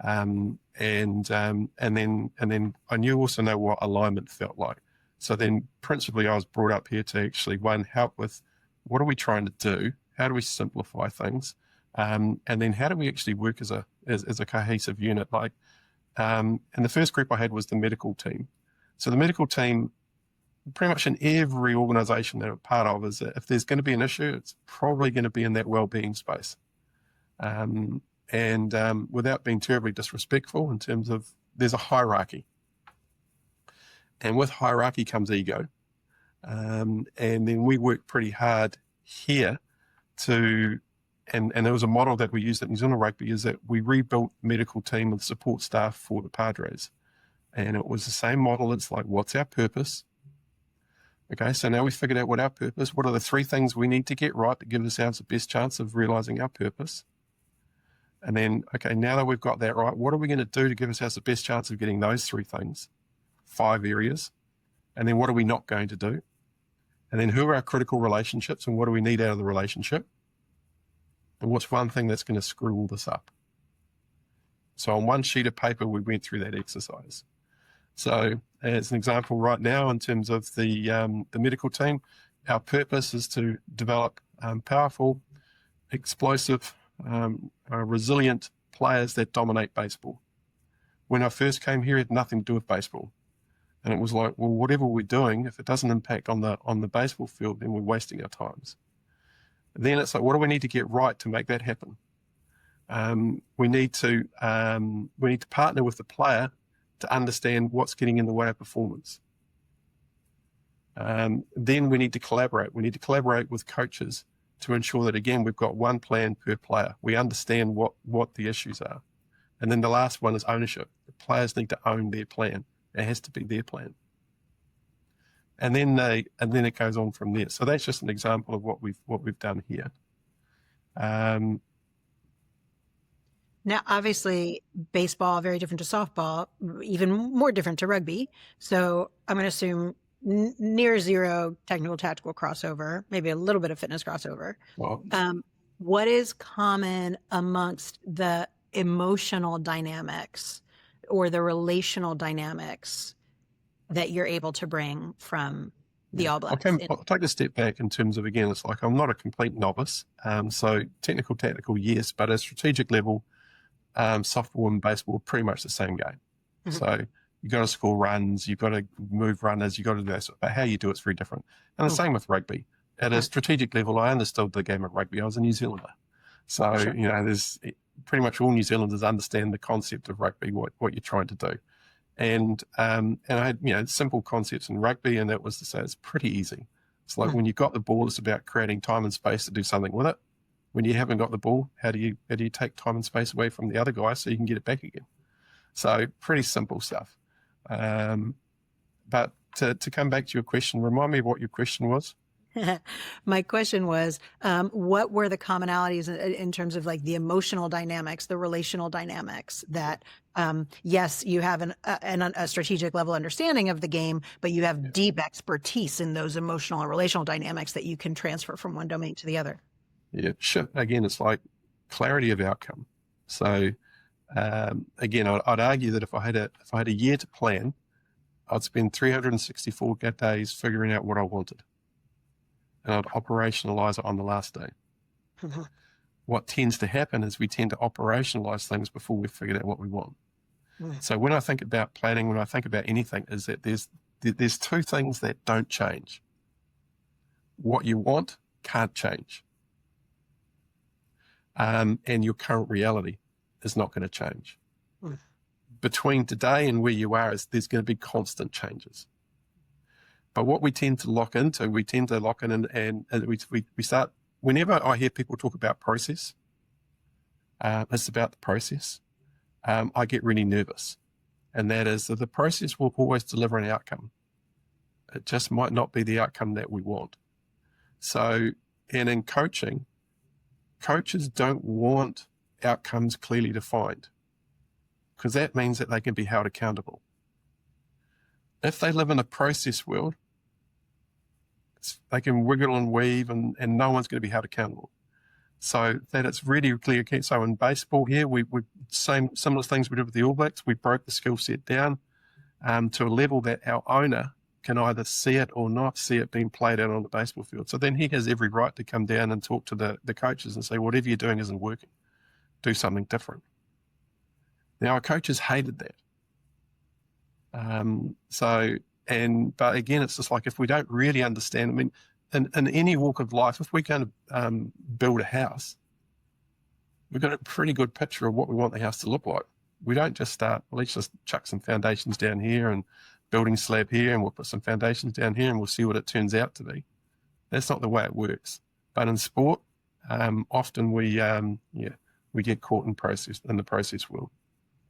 And then I also know what alignment felt like. So then principally I was brought up here to actually, one, help with what are we trying to do? How do we simplify things? And then how do we actually work as a cohesive unit? And the first group I had was the medical team. So the medical team, pretty much in every organization that I'm part of, is that if there's going to be an issue, it's probably going to be in that well-being space. And without being terribly disrespectful in terms of, there's a hierarchy. And with hierarchy comes ego. And then we worked pretty hard here and there was a model that we used at New Zealand Rugby, is that we rebuilt medical team with support staff for the Padres. And it was the same model. It's like, what's our purpose? Okay, so now we figured out what our purpose, what are the three things we need to get right to give ourselves the best chance of realizing our purpose? And then, okay, now that we've got that right, what are we going to do to give ourselves the best chance of getting those three things? 5 areas. And then what are we not going to do? And then who are our critical relationships and what do we need out of the relationship? And what's one thing that's going to screw all this up? So on one sheet of paper, we went through that exercise. So as an example right now, in terms of the medical team, our purpose is to develop powerful, explosive, resilient players that dominate baseball. When I first came here, it had nothing to do with baseball. And it was like, well, whatever we're doing, if it doesn't impact on the baseball field, then we're wasting our times. And then it's like, what do we need to get right to make that happen? We need to partner with the player to understand what's getting in the way of performance. Then we need to collaborate. We need to collaborate with coaches to ensure that, again, we've got one plan per player. We understand what the issues are. And then the last one is ownership. The players need to own their plan. It has to be their plan. And then it goes on from there. So that's just an example of what we've done here. Now, obviously, baseball, very different to softball, even more different to rugby. So I'm going to assume near zero technical tactical crossover, maybe a little bit of fitness crossover. Well, what is common amongst the emotional dynamics or the relational dynamics that you're able to bring from the All Blacks? I'll take a step back in terms of, again, it's like I'm not a complete novice. So technical, tactical, yes, but at a strategic level, softball and baseball are pretty much the same game. Mm-hmm. So you've got to score runs, you've got to move runners, you've got to do that. But how you do it's very different. And the same with rugby. At a strategic level, I understood the game of rugby. I was a New Zealander. So, sure. There's pretty much all New Zealanders understand the concept of rugby, what you're trying to do. And I had, simple concepts in rugby, and that was to say it's pretty easy. It's like when you've got the ball, it's about creating time and space to do something with it. When you haven't got the ball, how do you take time and space away from the other guy so you can get it back again? So pretty simple stuff. But to come back to your question, remind me what your question was. My question was, what were the commonalities in terms of like the emotional dynamics, the relational dynamics that, yes, you have a strategic level understanding of the game, but you have deep expertise in those emotional and relational dynamics that you can transfer from one domain to the other. Yeah, sure. Again, it's like clarity of outcome. So again, I'd argue that if I had a year to plan, I'd spend 364 days figuring out what I wanted, and I'd operationalize it on the last day. Mm-hmm. What tends to happen is we tend to operationalize things before we've figured out what we want. So when I think about planning, when I think about anything, is that there's two things that don't change. What you want can't change. And your current reality is not going to change. Between today and where you are, there's going to be constant changes. But what we tend to lock in and we start, whenever I hear people talk about process, it's about the process, I get really nervous. And that is that the process will always deliver an outcome. It just might not be the outcome that we want. So, and in coaching, coaches don't want outcomes clearly defined, because that means that they can be held accountable. If they live in a process world, they can wiggle and weave and no one's going to be held accountable. So that it's really clear. So in baseball here, we similar things we did with the All Blacks. We broke the skill set down to a level that our owner can either see it or not see it being played out on the baseball field. So then he has every right to come down and talk to the coaches and say, whatever you're doing isn't working. Do something different. Now, our coaches hated that. But again, it's just like, if we don't really understand, I mean, in any walk of life, if we're going to build a house, we've got a pretty good picture of what we want the house to look like. We don't just start, well, let's just chuck some foundations down here and building slab here, and we'll put some foundations down here and we'll see what it turns out to be. That's not the way it works. But in sport, often we get caught in the process world.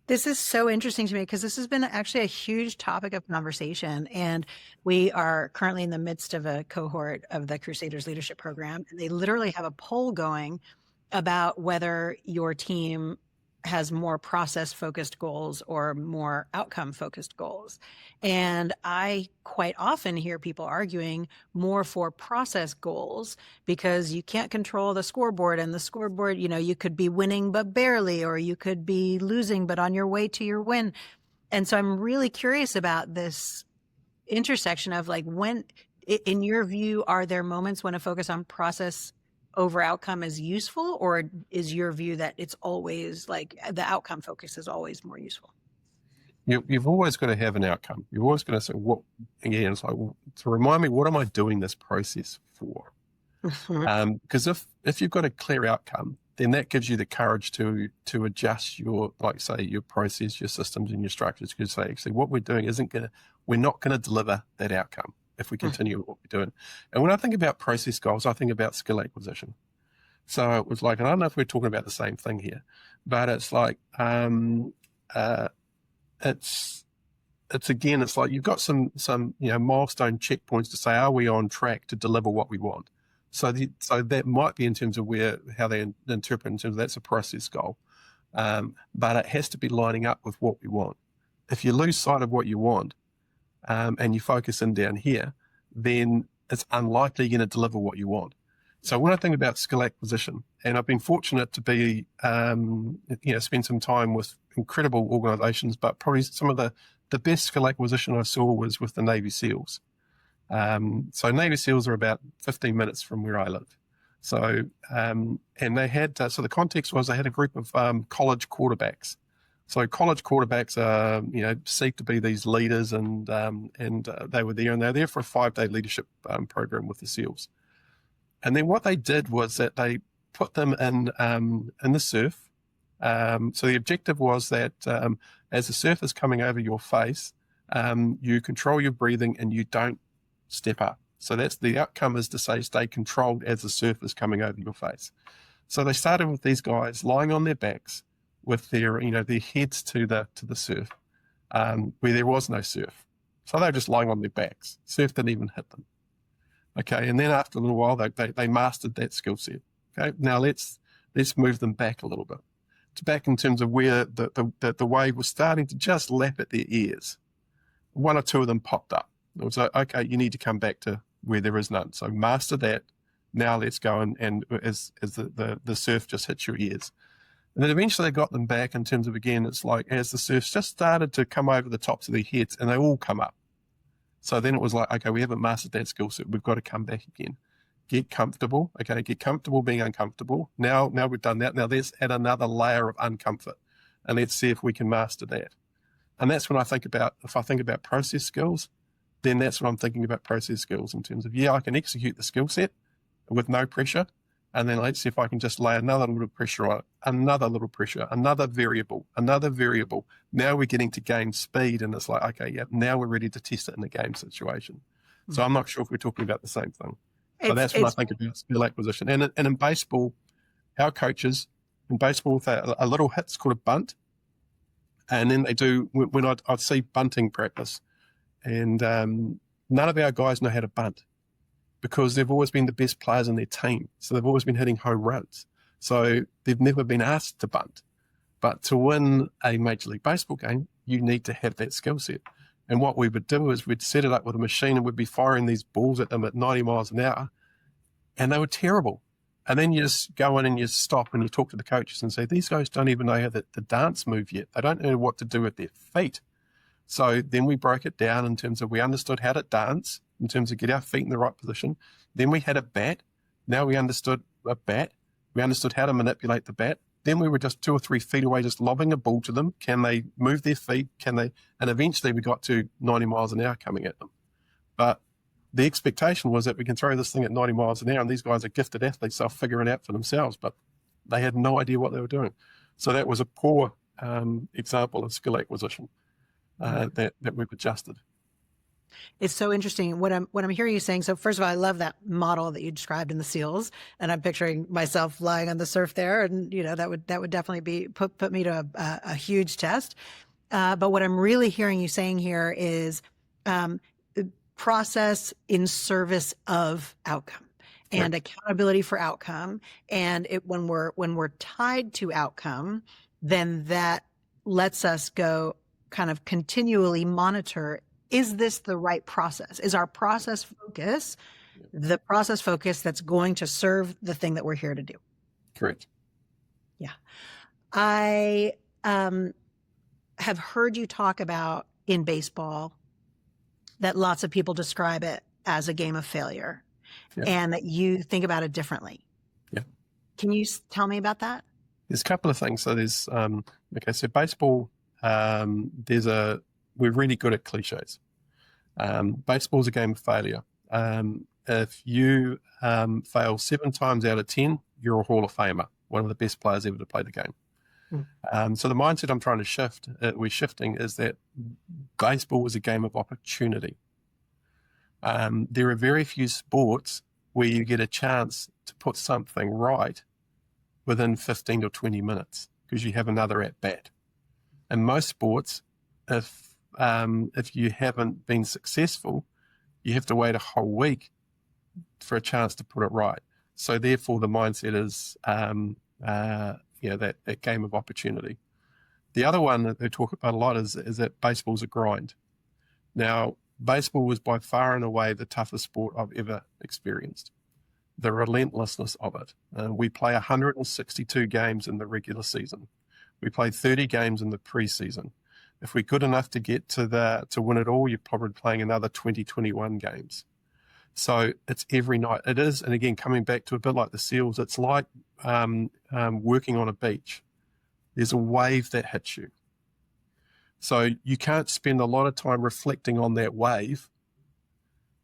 This is so interesting to me because this has been actually a huge topic of conversation. And we are currently in the midst of a cohort of the Crusaders Leadership Program. And they literally have a poll going about whether your team has more process-focused goals or more outcome-focused goals. And I quite often hear people arguing more for process goals because you can't control the scoreboard, and the scoreboard, you could be winning but barely, or you could be losing but on your way to your win. And so I'm really curious about this intersection of, like, when, in your view, are there moments when a focus on process over outcome is useful, or is your view that it's always like the outcome focus is always more useful? You've always got to have an outcome. You've always got to say, what, again, it's like, to remind me, what am I doing this process for? Because if you've got a clear outcome, then that gives you the courage to adjust your, like, say, your process, your systems and your structures. You could say, actually, what we're doing we're not going to deliver that outcome if we continue what we're doing. And when I think about process goals, I think about skill acquisition. So it was like, and I don't know if we're talking about the same thing here, but it's like, it's again, it's like you've got some milestone checkpoints to say, are we on track to deliver what we want? So that might be in terms of how they interpret in terms of that's a process goal, but it has to be lining up with what we want. If you lose sight of what you want, and you focus in down here, then it's unlikely you're going to deliver what you want. So when I think about skill acquisition, and I've been fortunate to be, spend some time with incredible organizations, but probably some of the best skill acquisition I saw was with the Navy SEALs. So Navy SEALs are about 15 minutes from where I live. So, and they had, so the context was they had a group of college quarterbacks. So college quarterbacks seek to be these leaders, and they were there, and they were there for a 5-day leadership program with the SEALs. And then what they did was that they put them in the surf. So the objective was that as the surf is coming over your face, you control your breathing and you don't step up. So that's the outcome, is to say stay controlled as the surf is coming over your face. So they started with these guys lying on their backs with their, their heads to the surf, where there was no surf. So they were just lying on their backs. Surf didn't even hit them. Okay, and then after a little while, they mastered that skill set. Okay, now let's move them back a little bit. To back in terms of where the wave was starting to just lap at their ears. One or two of them popped up. It was like, okay, you need to come back to where there is none. So master that. Now let's go and as the surf just hits your ears. And then eventually they got them back in terms of, again, it's like as the surf just started to come over the tops of their heads, and they all come up. So then it was like, okay, we haven't mastered that skill set. We've got to come back again. Get comfortable. Okay, get comfortable being uncomfortable. Now we've done that. Now let's add another layer of uncomfort, and let's see if we can master that. And that's when if I think about process skills, then that's what I'm thinking about process skills in terms of, I can execute the skill set with no pressure. And then let's see if I can just lay another little pressure on it, another little pressure, another variable. Now we're getting to game speed, and it's like, okay, now we're ready to test it in a game situation. So I'm not sure if we're talking about the same thing. So that's when I think about skill acquisition. And in baseball, our coaches, in baseball, a little hit's called a bunt. And then they do, when I'd see bunting practice, and none of our guys know how to bunt, because they've always been the best players in their team. So they've always been hitting home runs. So they've never been asked to bunt. But to win a Major League Baseball game, you need to have that skill set. And what we would do is we'd set it up with a machine, and we'd be firing these balls at them at 90 miles an hour, and they were terrible. And then you just go in and you stop and you talk to the coaches and say, these guys don't even know how the dance move yet. They don't know what to do with their feet. So then we broke it down in terms of, we understood how to dance, in terms of get our feet in the right position. Then we had a bat. Now we understood a bat. We understood how to manipulate the bat. Then we were just 2 or 3 feet away, just lobbing a ball to them. Can they move their feet? And eventually we got to 90 miles an hour coming at them. But the expectation was that we can throw this thing at 90 miles an hour, and these guys are gifted athletes, they'll figure it out for themselves, but they had no idea what they were doing. So that was a poor example of skill acquisition that we've adjusted. It's so interesting what I'm hearing you saying. So first of all, I love that model that you described in the SEALs, and I'm picturing myself lying on the surf there, and that would definitely be put me to a huge test. But what I'm really hearing you saying here is process in service of outcome and accountability for outcome. And when we're tied to outcome, then that lets us go kind of continually monitor, is this the right process? Is our process focus the process focus that's going to serve the thing that we're here to do? Correct. Yeah. I have heard you talk about in baseball that lots of people describe it as a game of failure, and that you think about it differently. Yeah. Can you tell me about that? There's a couple of things. So there's, so baseball, we're really good at cliches. Baseball's a game of failure. If you fail 7 times out of 10, you're a Hall of Famer, one of the best players ever to play the game. So the mindset I'm trying to we're shifting is that baseball is a game of opportunity. There are very few sports where you get a chance to put something right within 15 or 20 minutes because you have another at bat. In most sports, if you haven't been successful, you have to wait a whole week for a chance to put it right. So therefore, the mindset is that game of opportunity. The other one that they talk about a lot is that baseball's a grind. Now, baseball was by far and away the toughest sport I've ever experienced. The relentlessness of it. We play 162 games in the regular season. We play 30 games in the preseason. If we're good enough to get to win it all, you're probably playing another 20, 21 games. So it's every night. It is, and again, coming back to a bit like the SEALs, it's like working on a beach. There's a wave that hits you. So you can't spend a lot of time reflecting on that wave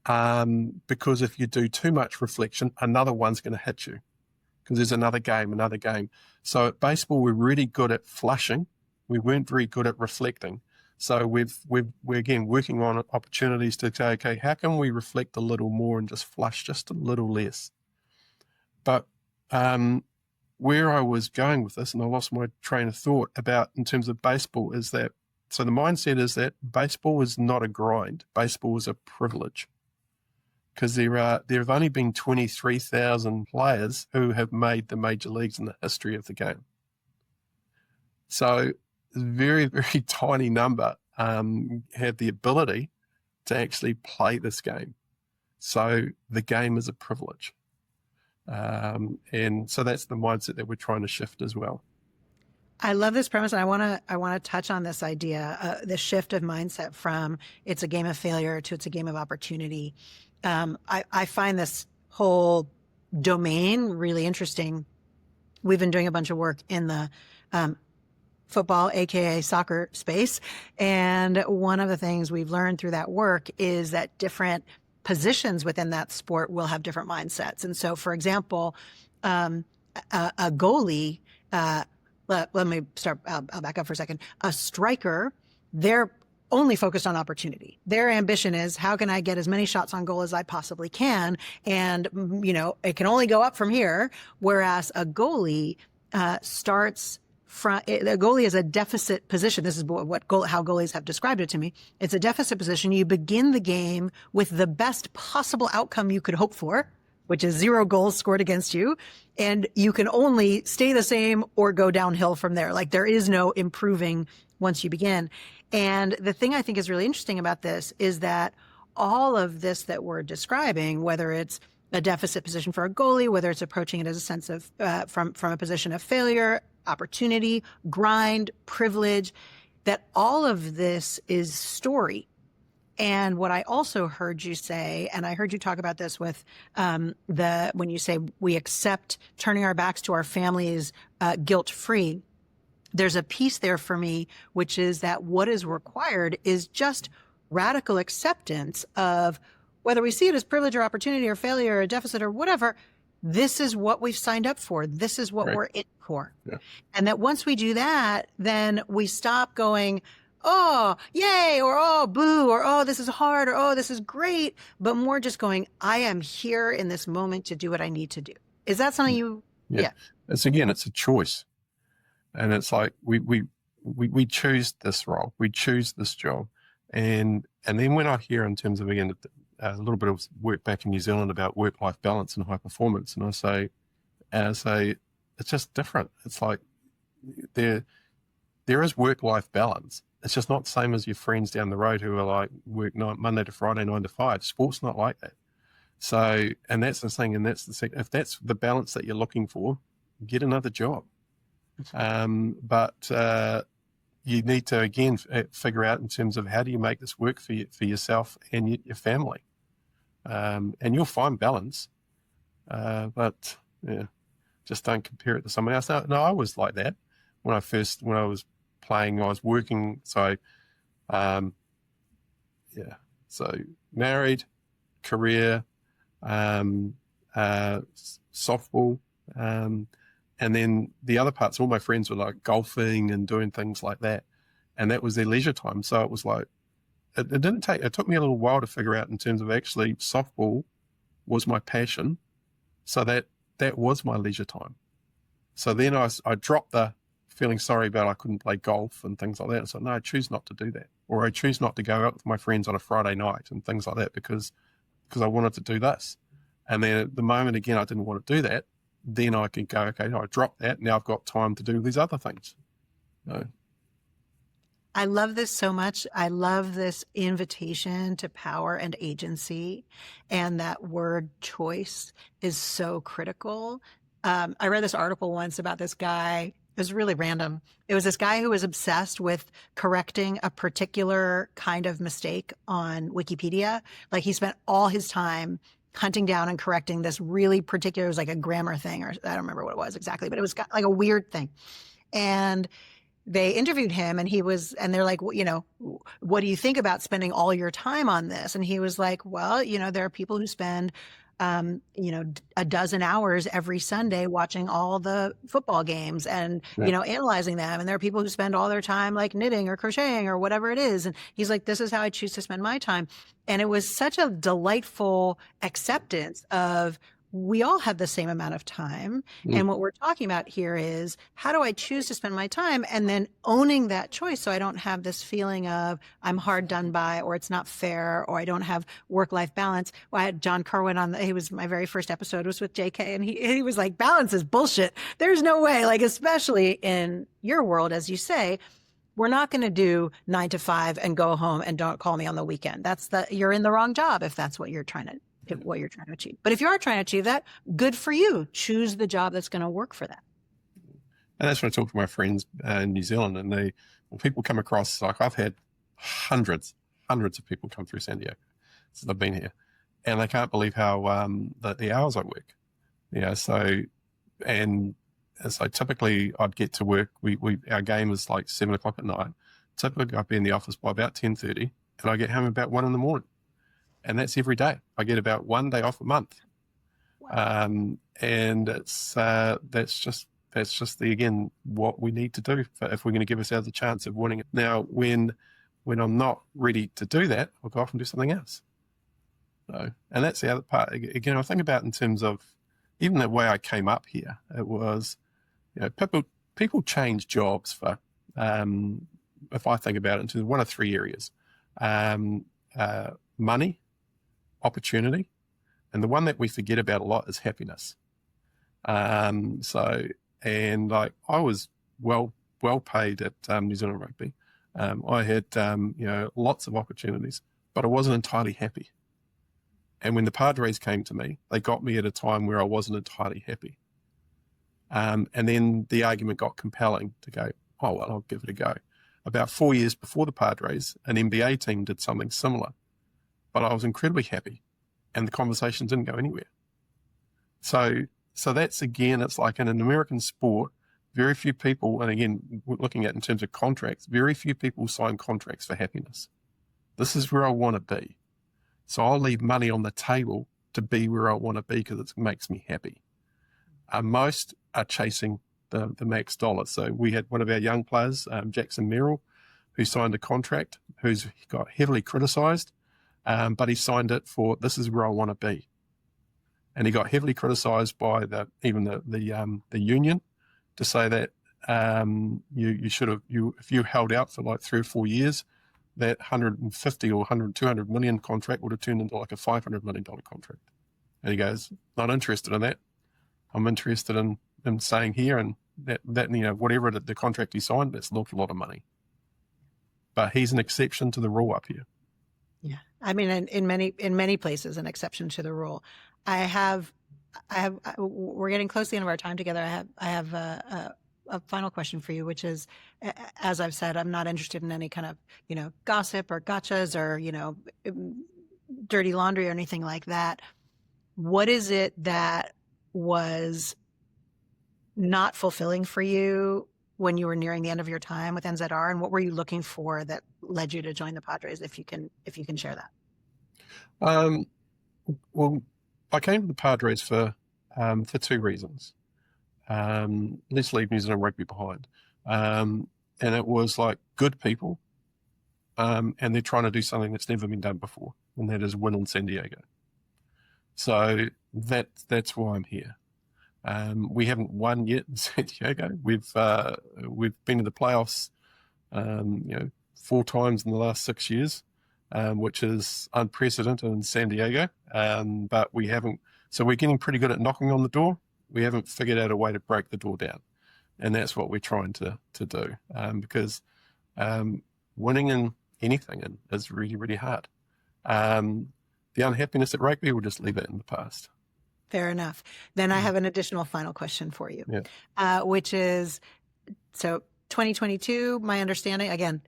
because if you do too much reflection, another one's going to hit you because there's another game. So at baseball, we're really good at flushing. We weren't very good at reflecting. So we're again working on opportunities to say, okay, how can we reflect a little more and just flush just a little less? But where I was going with this, and I lost my train of thought about in terms of baseball, is that, so the mindset is that baseball is not a grind. Baseball is a privilege, because there have only been 23,000 players who have made the major leagues in the history of the game. So a very, very tiny number have the ability to actually play this game. So the game is a privilege. And so that's the mindset that we're trying to shift as well. I love this premise, and I want to touch on this idea, the shift of mindset from it's a game of failure to it's a game of opportunity. I find this whole domain really interesting. We've been doing a bunch of work in the football, aka soccer space, and one of the things we've learned through that work is that different positions within that sport will have different mindsets. And so, for example, a goalie, let me start, I'll back up for a second. A striker, they're only focused on opportunity. Their ambition is, how can I get as many shots on goal as I possibly can? And, it can only go up from here. Whereas a goalie starts from, the goalie is a deficit position. This is how goalies have described it to me. It's a deficit position. You begin the game with the best possible outcome you could hope for, which is 0 goals scored against you. And you can only stay the same or go downhill from there. Like, there is no improving once you begin. And the thing I think is really interesting about this is that all of this that we're describing, whether it's a deficit position for a goalie, whether it's approaching it as a sense of, from a position of failure, opportunity, grind, privilege, that all of this is story. And what I also heard you say, and I heard you talk about this with when you say we accept turning our backs to our families guilt-free, there's a piece there for me, which is that what is required is just radical acceptance of whether we see it as privilege or opportunity or failure or deficit or whatever. This is what we've signed up for. This is what we're in for. Yeah. And that once we do that, then we stop going, oh, yay, or oh, boo, or oh, this is hard, or oh, this is great, but more just going, I am here in this moment to do what I need to do. Is that something you? Yeah. It's a choice. And it's like we choose this role, we choose this job. And then when I hear in terms of, again, a little bit of work back in New Zealand about work-life balance and high performance, and I say, it's just different. It's like there is work-life balance. It's just not the same as your friends down the road who are like work Monday to Friday, 9 to 5. Sport's not like that. So, and that's the thing, and that's the thing. If that's the balance that you're looking for, get another job. But you need to, again, figure out in terms of how do you make this work for yourself and your family. And you'll find balance, but just don't compare it to someone else. No, I was like that when I was playing. I was working, so so married, career, softball, and then the other parts. All my friends were like golfing and doing things like that, and that was their leisure time. So it was like it took me a little while to figure out in terms of actually softball was my passion, so that was my leisure time. So then I dropped the feeling sorry about I couldn't play golf and things like that. So no, I choose not to do that, or I choose not to go out with my friends on a Friday night and things like that because I wanted to do this. And then at the moment, again, I didn't want to do that. Then I can go, okay, I dropped that. Now I've got time to do these other things. No. I love this so much. I love this invitation to power and agency. And that word choice is so critical. I read this article once about this guy. It was really random. It was this guy who was obsessed with correcting a particular kind of mistake on Wikipedia. Like, he spent all his time hunting down and correcting this really particular, it was like a grammar thing, or I don't remember what it was exactly, but it was like a weird thing. And they interviewed him and they're like, well, what do you think about spending all your time on this? And he was like, well, there are people who spend a dozen hours every Sunday watching all the football games and, analyzing them. And there are people who spend all their time like knitting or crocheting or whatever it is. And he's like, this is how I choose to spend my time. And it was such a delightful acceptance of, we all have the same amount of time. And what we're talking about here is, how do I choose to spend my time? And then owning that choice, so I don't have this feeling of I'm hard done by, or it's not fair, or I don't have work-life balance. Well, I had John Kerwin on. He was my very first episode was with JK, and he was like, balance is bullshit. There's no way. Like, especially in your world, as you say, we're not going to do 9 to 5 and go home and don't call me on the weekend. You're in the wrong job if that's what you're trying to achieve. But if you are trying to achieve that, good for you. Choose the job that's going to work for that. And that's when I talk to my friends in New Zealand, and when people come across, like I've had hundreds of people come through San Diego since I've been here, and they can't believe how the hours I work. So typically I'd get to work. Our game is like 7 o'clock at night. Typically I'd be in the office by about 10:30, and I get home about 1 a.m. And that's every day. I get about 1 day off a month. Wow. And it's that's just again what we need to do if we're going to give ourselves a chance of winning it. Now, when I'm not ready to do that, I'll go off and do something else. So, and that's the other part. Again, I think about in terms of even the way I came up here. It was, people change jobs for. If I think about it, into one of 3 areas: money, opportunity, and the one that we forget about a lot is happiness. I was well paid at New Zealand Rugby. I had lots of opportunities, but I wasn't entirely happy. And when the Padres came to me, they got me at a time where I wasn't entirely happy. And then the argument got compelling to go, oh well, I'll give it a go. About 4 years before the Padres, an NBA team did something similar. But I was incredibly happy, and the conversation didn't go anywhere. So that's, again, it's like in an American sport, very few people, and again, we're looking at in terms of contracts, very few people sign contracts for happiness. This is where I want to be. So I'll leave money on the table to be where I want to be because it makes me happy. Most are chasing the max dollar. So we had one of our young players, Jackson Merrill, who signed a contract, who's got heavily criticised. But he signed it for, this is where I want to be. And he got heavily criticised by the union to say that you should have, if you held out for like 3 or 4 years, that 150 or 200 million contract would have turned into like a $500 million contract. And he goes, not interested in that. I'm interested in staying here, and that whatever the contract he signed, that's an awful lot of money. But he's an exception to the rule up here. Yeah. I mean, in many places, an exception to the rule. We're getting close to the end of our time together. I have a final question for you, which is, as I've said, I'm not interested in any kind of, gossip or gotchas or, dirty laundry or anything like that. What is it that was not fulfilling for you when you were nearing the end of your time with NZR, and what were you looking for that led you to join the Padres? If you can share that. Well, I came to the Padres for 2 reasons. Let's leave New Zealand Rugby behind. And it was like good people, and they're trying to do something that's never been done before, and that is win in San Diego. So that's why I'm here. We haven't won yet in San Diego. We've been to the playoffs, 4 times in the last 6 years, which is unprecedented in San Diego. But we haven't. So we're getting pretty good at knocking on the door. We haven't figured out a way to break the door down, and that's what we're trying to do. Because winning in anything is really, really hard. The unhappiness at rugby, we'll just leave it in the past. Fair enough. Then I have an additional final question for you, which is, so 2022, my understanding, again,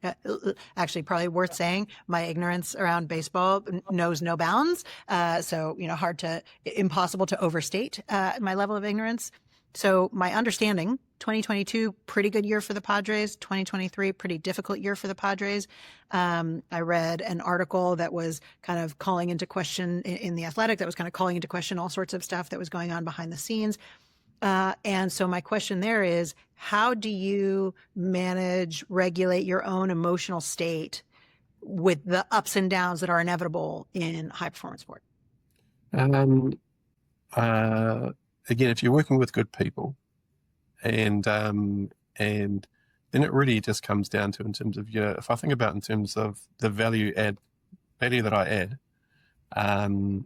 actually probably worth saying, my ignorance around baseball knows no bounds. So, impossible to overstate my level of ignorance. So my understanding, 2022, pretty good year for the Padres. 2023, pretty difficult year for the Padres. I read an article that was kind of calling into question in The Athletic, that was kind of calling into question all sorts of stuff that was going on behind the scenes. And so my question there is, how do you manage, regulate your own emotional state with the ups and downs that are inevitable in high performance sport? Um, Again, if you're working with good people, and then it really just comes down to, in terms of, if I think about in terms of the value that I add,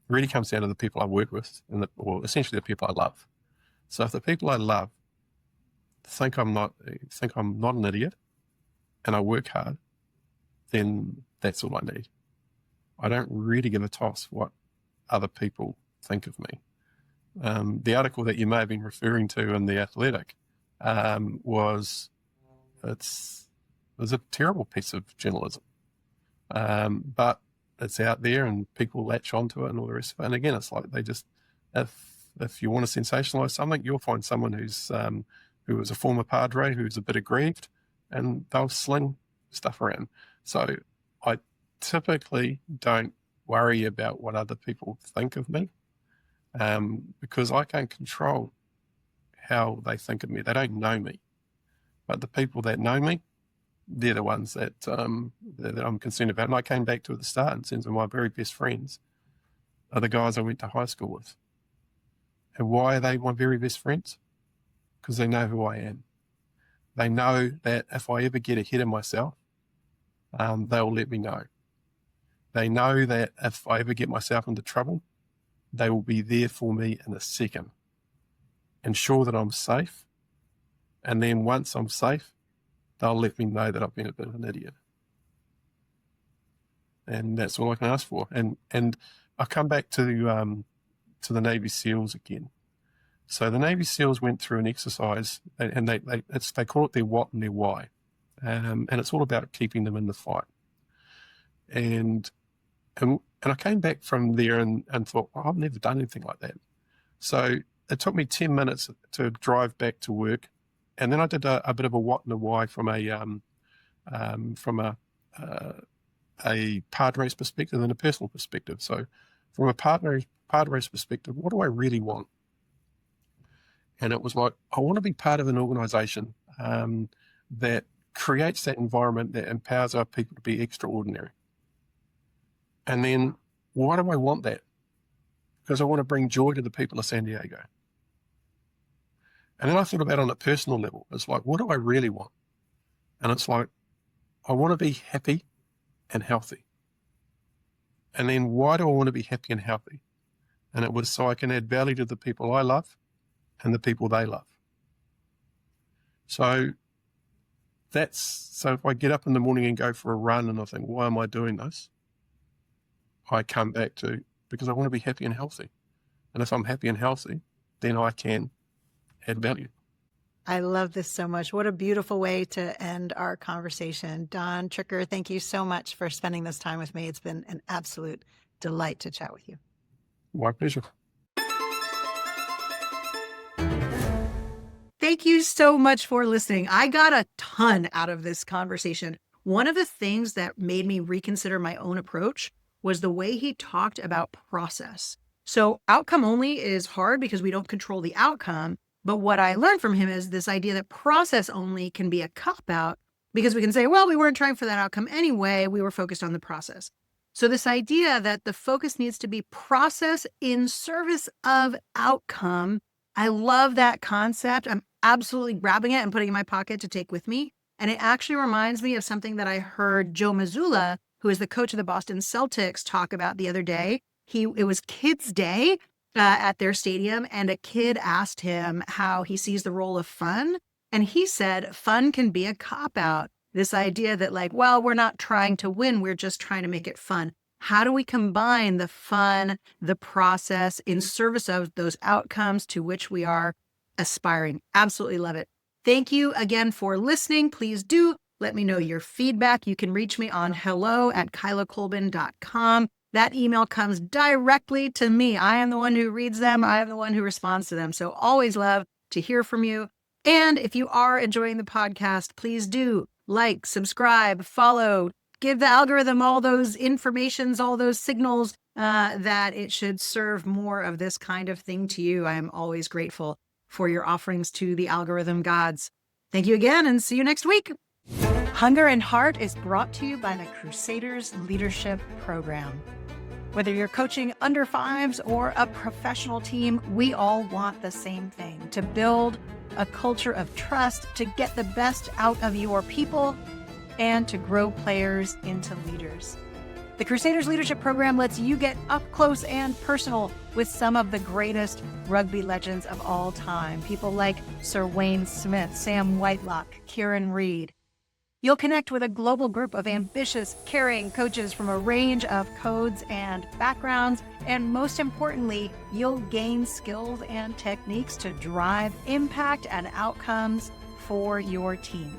really comes down to the people I work with, and essentially the people I love. So if the people I love think I'm not an idiot, and I work hard, then that's all I need. I don't really give a toss what other people think of me. The article that you may have been referring to in The Athletic was a terrible piece of journalism, but it's out there and people latch onto it and all the rest of it. And again, it's like they just, if you want to sensationalize something, you'll find someone who was a former Padre who's a bit aggrieved, and they'll sling stuff around. So I typically don't worry about what other people think of me, because I can't control how they think of me. They don't know me, but the people that know me, they're the ones that I'm concerned about. And I came back to at the start, in terms of my very best friends are the guys I went to high school with. And why are they my very best friends? Because they know who I am. They know that if I ever get ahead of myself, they'll let me know. They know that if I ever get myself into trouble, they will be there for me in a second, ensure that I'm safe. And then once I'm safe, they'll let me know that I've been a bit of an idiot. And that's all I can ask for. And I come back to the Navy SEALs again. So the Navy SEALs went through an exercise, and they call it their what and their why. And it's all about keeping them in the fight. And I came back from there and thought, I've never done anything like that. So it took me 10 minutes to drive back to work. And then I did a bit of a what and a why from a Padres perspective and a personal perspective. So from a Padres perspective, what do I really want? And it was like, I want to be part of an organization that creates that environment that empowers our people to be extraordinary. And then, why do I want that? Because I want to bring joy to the people of San Diego. And then I thought about it on a personal level. It's like, what do I really want? And it's like, I want to be happy and healthy. And then, why do I want to be happy and healthy? And it was so I can add value to the people I love and the people they love. So if I get up in the morning and go for a run and I think, why am I doing this? I come back to, because I want to be happy and healthy. And if I'm happy and healthy, then I can add value. I love this so much. What a beautiful way to end our conversation. Don Tricker, thank you so much for spending this time with me. It's been an absolute delight to chat with you. My pleasure. Thank you so much for listening. I got a ton out of this conversation. One of the things that made me reconsider my own approach was the way he talked about process. So outcome only is hard because we don't control the outcome. But what I learned from him is this idea that process only can be a cop-out, because we can say, well, we weren't trying for that outcome anyway. We were focused on the process. So this idea that the focus needs to be process in service of outcome, I love that concept. I'm absolutely grabbing it and putting it in my pocket to take with me. And it actually reminds me of something that I heard Joe Mazzulla, who is the coach of the Boston Celtics, talk about the other day. It was Kids Day at their stadium, and a kid asked him how he sees the role of fun. And he said, fun can be a cop-out. This idea that like, well, we're not trying to win, we're just trying to make it fun. How do we combine the fun, the process in service of those outcomes to which we are aspiring? Absolutely love it. Thank you again for listening. Please do let me know your feedback. You can reach me on hello@kylacolbin.com. that email comes directly to me. I am the one who reads them. I am the one who responds to them. So always love to hear from you. And if you are enjoying the podcast, please do like, subscribe, follow, give the algorithm all those informations, all those signals that it should serve more of this kind of thing to you. I am always grateful for your offerings to the algorithm gods. Thank you again, and see you next week. Hunger and Heart is brought to you by the Crusaders Leadership Program. Whether you're coaching under fives or a professional team, we all want the same thing: to build a culture of trust, to get the best out of your people, and to grow players into leaders. The Crusaders Leadership Program lets you get up close and personal with some of the greatest rugby legends of all time. People like Sir Wayne Smith, Sam Whitelock, Kieran Reid. You'll connect with a global group of ambitious, caring coaches from a range of codes and backgrounds. And most importantly, you'll gain skills and techniques to drive impact and outcomes for your team.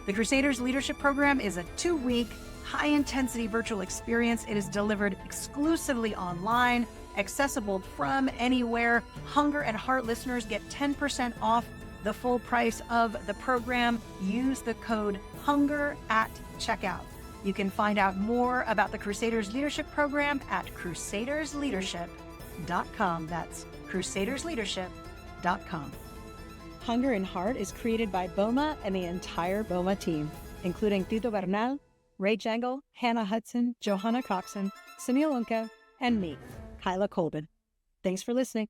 The Crusaders Leadership Program is a 2-week, high-intensity virtual experience. It is delivered exclusively online, accessible from anywhere. Hunger and Heart listeners get 10% off the full price of the program. Use the code HUNGER at checkout. You can find out more about the Crusaders Leadership Program at crusadersleadership.com. That's crusadersleadership.com. Hunger and Heart is created by BOMA and the entire BOMA team, including Tito Bernal, Ray Jangle, Hannah Hudson, Johanna Coxon, Sunil Unka, and me, Kyla Colbin. Thanks for listening.